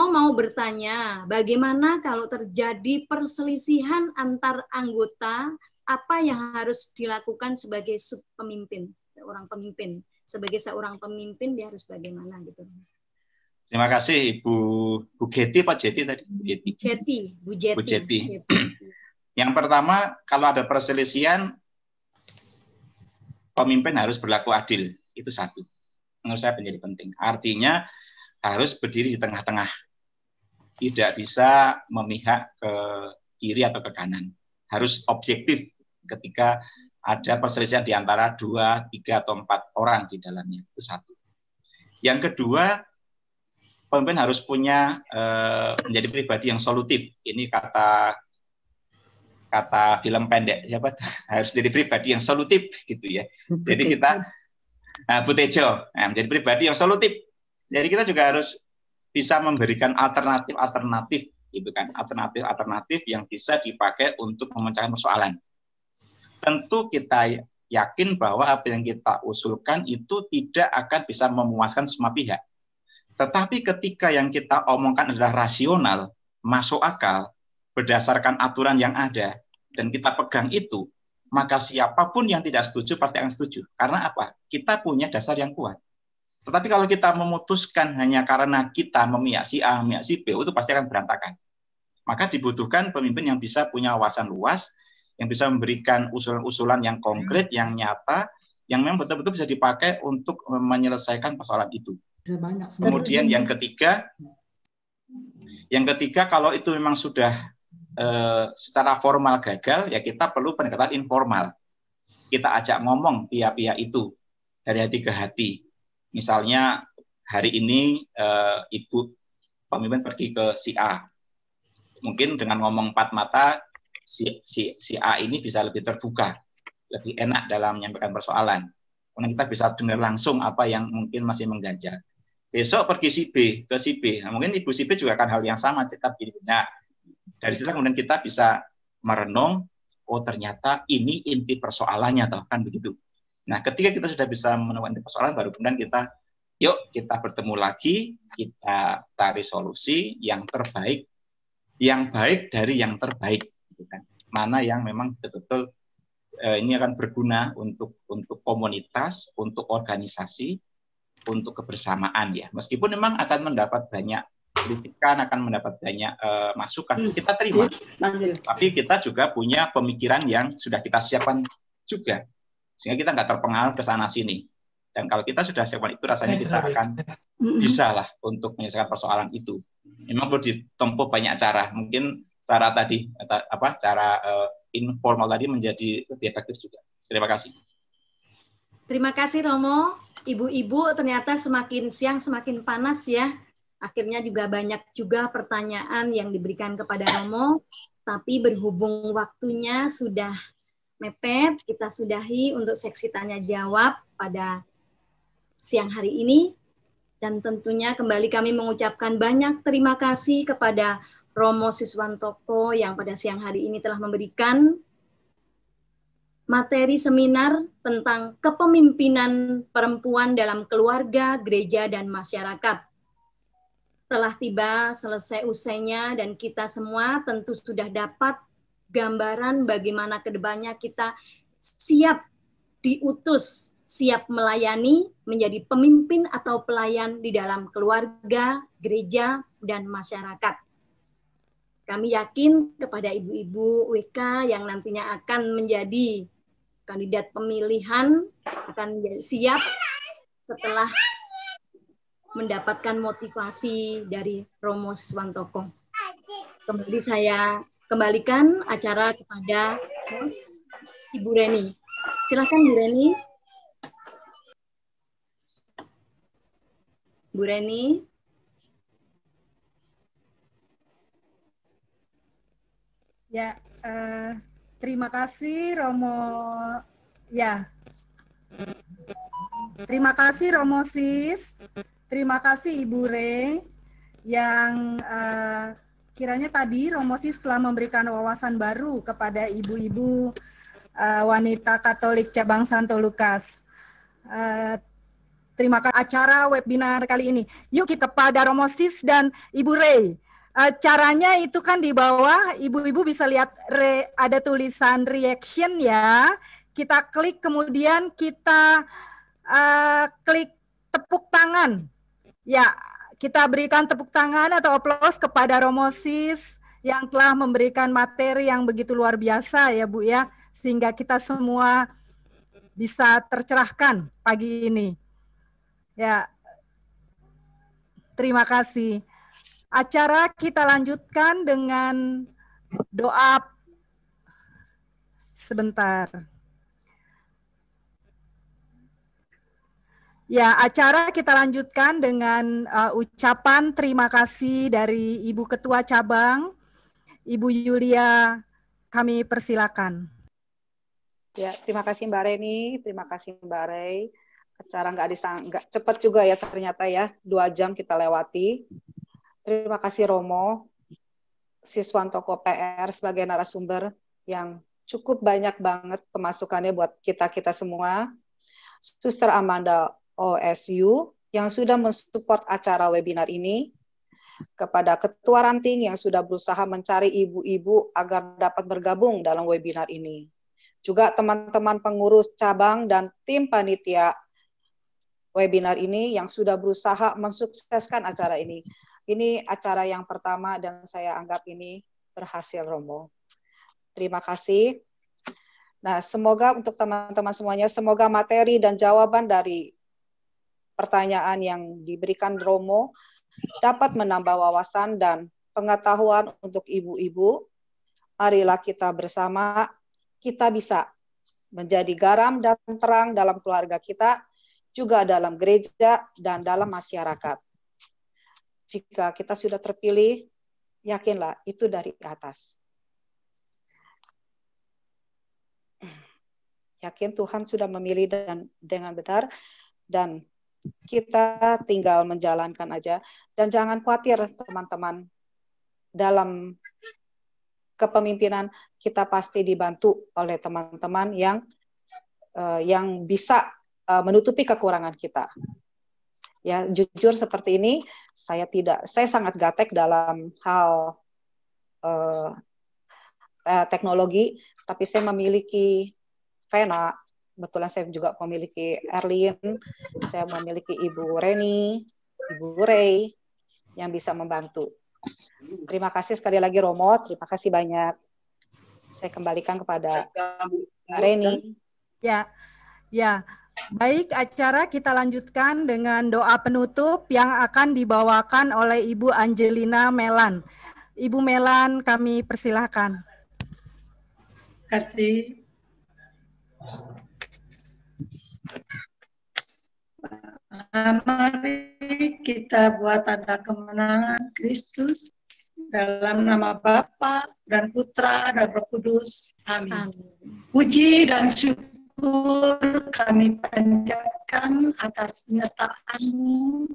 Speaker 4: mau bertanya, bagaimana kalau terjadi perselisihan antar anggota, apa yang harus dilakukan sebagai pemimpin, seorang pemimpin? Sebagai seorang pemimpin dia harus bagaimana gitu.
Speaker 5: Terima kasih Bu Geti, Pak Jeti tadi. Bu Jeti. Yang pertama, kalau ada perselisihan, pemimpin harus berlaku adil. Itu satu. Menurut saya menjadi penting. Artinya harus berdiri di tengah-tengah. Tidak bisa memihak ke kiri atau ke kanan. Harus objektif ketika ada perselisihan di antara 2, 3, atau 4 orang di dalamnya. Itu satu. Yang kedua, pemimpin harus punya menjadi pribadi yang solutif. Ini kata film pendek, siapa? Harus jadi pribadi yang solutif, gitu ya. Jadi kita Bu Tejo, menjadi pribadi yang solutif. Jadi kita juga harus bisa memberikan alternatif, gitu kan? Alternatif yang bisa dipakai untuk memecahkan persoalan. Tentu kita yakin bahwa apa yang kita usulkan itu tidak akan bisa memuaskan semua pihak. Tetapi ketika yang kita omongkan adalah rasional, masuk akal, berdasarkan aturan yang ada, dan kita pegang itu, maka siapapun yang tidak setuju pasti akan setuju. Karena apa? Kita punya dasar yang kuat. Tetapi kalau kita memutuskan hanya karena kita memihak si A, memihak si B, itu pasti akan berantakan. Maka dibutuhkan pemimpin yang bisa punya wawasan luas, yang bisa memberikan usulan-usulan yang konkret, yang nyata, yang memang betul-betul bisa dipakai untuk menyelesaikan persoalan itu. Kemudian yang ketiga kalau itu memang sudah secara formal gagal, ya kita perlu pendekatan informal. Kita ajak ngomong pihak-pihak itu dari hati ke hati. Misalnya hari ini ibu pemimpin pergi ke si A. Mungkin dengan ngomong empat mata si A ini bisa lebih terbuka, lebih enak dalam menyampaikan persoalan. Kemudian kita bisa dengar langsung apa yang mungkin masih mengganjal. Besok pergi ke si B. Nah, mungkin ibu si B juga akan hal yang sama, tetap gini. Nah, dari situ kemudian kita bisa merenung, oh ternyata ini inti persoalannya, toh kan begitu. Nah, ketika kita sudah bisa menemukan inti persoalan, baru kemudian yuk kita bertemu lagi, kita cari solusi yang terbaik, yang baik dari yang terbaik, gitu kan. Mana yang memang betul-betul ini akan berguna untuk komunitas, untuk organisasi, untuk kebersamaan ya. Meskipun memang akan mendapat banyak kritikan, akan mendapat banyak masukan, kita terima. Tapi kita juga punya pemikiran yang sudah kita siapkan juga, sehingga kita nggak terpengaruh ke sana sini. Dan kalau kita sudah siapkan itu, rasanya kita akan bisa lah untuk menyelesaikan persoalan itu. Memang perlu ditempuh banyak cara. Mungkin cara tadi cara informal tadi menjadi lebih efektif juga. Terima kasih.
Speaker 4: Terima kasih Romo. Ibu-ibu ternyata semakin siang semakin panas ya. Akhirnya juga banyak juga pertanyaan yang diberikan kepada Romo. Tapi berhubung waktunya sudah mepet, kita sudahi untuk seksi tanya jawab pada siang hari ini. Dan tentunya kembali kami mengucapkan banyak terima kasih kepada Romo Siswantoko yang pada siang hari ini telah memberikan materi seminar tentang kepemimpinan perempuan dalam keluarga, gereja, dan masyarakat. Telah tiba selesai usainya dan kita semua tentu sudah dapat gambaran bagaimana kedepannya kita siap diutus, siap melayani, menjadi pemimpin atau pelayan di dalam keluarga, gereja, dan masyarakat. Kami yakin kepada ibu-ibu WK yang nantinya akan menjadi kandidat pemilihan, akan siap setelah mendapatkan motivasi dari Romo Siswantoko. Kembali saya kembalikan acara kepada host Ibu Reni. Silakan Bu Reni. Bu Reni.
Speaker 1: Ya, terima kasih Romo. Ya, terima kasih Romo Sis. Terima kasih Ibu Re yang kiranya tadi Romo Sis telah memberikan wawasan baru kepada ibu-ibu wanita Katolik cabang Santo Lukas. Terima kasih acara webinar kali ini. Yuk kita kepada Romo Sis dan Ibu Re. Caranya itu kan di bawah, ibu-ibu bisa lihat ada tulisan reaction ya. Kita klik, kemudian kita klik tepuk tangan. Ya, kita berikan tepuk tangan atau aplaus kepada Romo Sis yang telah memberikan materi yang begitu luar biasa ya Bu ya. Sehingga kita semua bisa tercerahkan pagi ini. Ya, terima kasih. Acara kita lanjutkan dengan doa sebentar. Ya, acara kita lanjutkan dengan ucapan terima kasih dari Ibu Ketua Cabang, Ibu Yulia, kami persilakan.
Speaker 3: Ya, terima kasih Mbak Reni, terima kasih Mbak Rey. Acara nggak cepat juga ya ternyata ya, 2 jam kita lewati. Terima kasih Romo Siswantoko PR sebagai narasumber yang cukup banyak banget pemasukannya buat kita semua. Suster Amanda OSU yang sudah mensupport acara webinar ini. Kepada Ketua Ranting yang sudah berusaha mencari ibu-ibu agar dapat bergabung dalam webinar ini. Juga teman-teman pengurus cabang dan tim panitia webinar ini yang sudah berusaha mensukseskan acara ini. Ini acara yang pertama dan saya anggap ini berhasil, Romo. Terima kasih. Nah, semoga untuk teman-teman semuanya, semoga materi dan jawaban dari pertanyaan yang diberikan Romo dapat menambah wawasan dan pengetahuan untuk ibu-ibu. Marilah kita bersama, kita bisa menjadi garam dan terang dalam keluarga kita, juga dalam gereja dan dalam masyarakat. Jika kita sudah terpilih, yakinlah itu dari atas. Yakin Tuhan sudah memilih dengan benar, dan kita tinggal menjalankan aja. Dan jangan khawatir teman-teman, dalam kepemimpinan kita pasti dibantu oleh teman-teman yang bisa menutupi kekurangan kita. Ya, jujur seperti ini, saya sangat gaptek dalam hal teknologi, tapi saya memiliki Vena, kebetulan saya juga memiliki Erlin, saya memiliki Ibu Reni, Ibu Ray, yang bisa membantu. Terima kasih sekali lagi Romo, terima kasih banyak. Saya kembalikan kepada Reni.
Speaker 1: Ya, baik, acara kita lanjutkan dengan doa penutup yang akan dibawakan oleh Ibu Angelina Melan. Ibu Melan, kami persilahkan.
Speaker 9: Terima kasih. Mari kita buat tanda kemenangan Kristus dalam nama Bapa dan Putra dan Roh Kudus. Amin. Puji dan syukur kami panjatkan atas penyertaan-Mu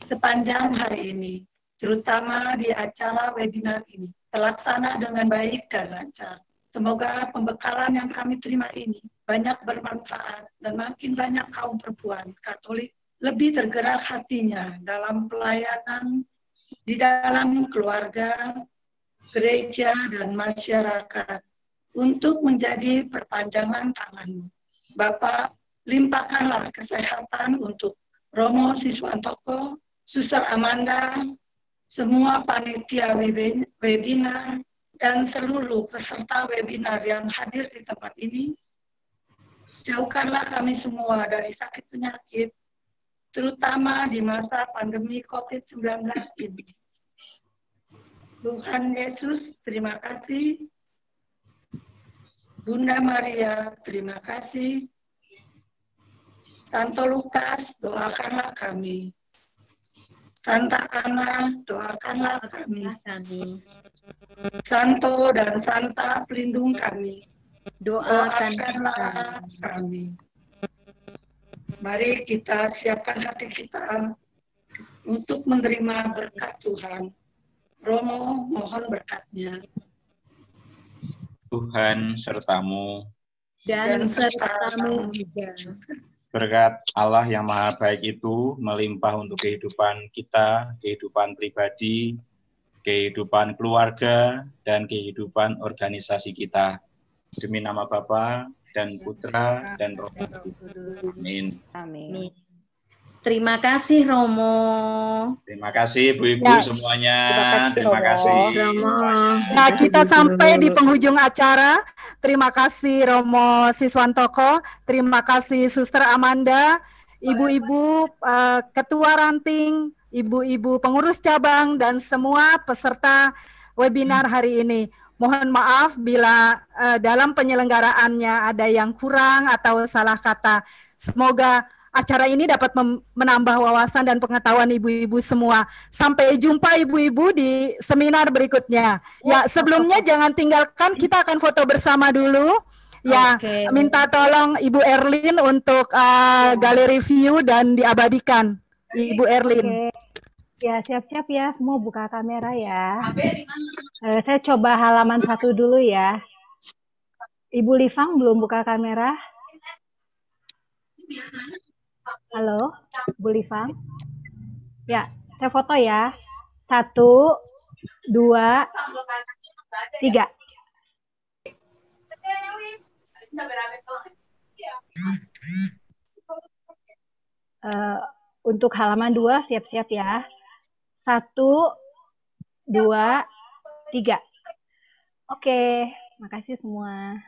Speaker 9: sepanjang hari ini, terutama di acara webinar ini, terlaksana dengan baik dan lancar. Semoga pembekalan yang kami terima ini banyak bermanfaat dan makin banyak kaum perempuan Katolik lebih tergerak hatinya dalam pelayanan di dalam keluarga, gereja, dan masyarakat untuk menjadi perpanjangan tangan-Mu. Bapak, limpahkanlah kesehatan untuk Romo Siswantoko, Suster Amanda, semua panitia webinar, dan seluruh peserta webinar yang hadir di tempat ini. Jauhkanlah kami semua dari sakit penyakit, terutama di masa pandemi COVID-19 ini. Tuhan Yesus, terima kasih. Bunda Maria, terima kasih. Santo Lukas, doakanlah kami. Santa Ana, doakanlah kami. Santo dan Santa, pelindung kami. Doakanlah kami. Mari kita siapkan hati kita untuk menerima berkat Tuhan. Romo, mohon berkat-Nya.
Speaker 5: Tuhan sertamu.
Speaker 4: Dan sertamu juga.
Speaker 5: Berkat Allah yang Maha Baik itu melimpah untuk kehidupan kita, kehidupan pribadi, kehidupan keluarga, dan kehidupan organisasi kita. Demi nama Bapa dan Putra dan Roh Kudus. Amin.
Speaker 3: Amin.
Speaker 4: Terima kasih Romo.
Speaker 5: Terima kasih Ibu-ibu semuanya. Terima kasih.
Speaker 1: Nah, kita sampai di penghujung acara. Terima kasih Romo Siswantoko. Terima kasih Suster Amanda, ibu-ibu ketua ranting, ibu-ibu pengurus cabang, dan semua peserta webinar hari ini. Mohon maaf bila dalam penyelenggaraannya ada yang kurang atau salah kata. Semoga acara ini dapat menambah wawasan dan pengetahuan ibu-ibu semua. Sampai jumpa ibu-ibu di seminar berikutnya. Ya, sebelumnya jangan tinggalkan, kita akan foto bersama dulu. Ya, minta tolong Ibu Erlin untuk galeri view dan diabadikan. Ibu Erlin.
Speaker 10: Ya, siap-siap ya, semua buka kamera ya. Saya coba halaman 1 dulu ya. Ibu Livang belum buka kamera? Halo, Bu Livang. Ya, saya foto ya. 1, 2, 3. Untuk halaman 2 siap-siap ya. 1, 2, 3. Oke, makasih semua.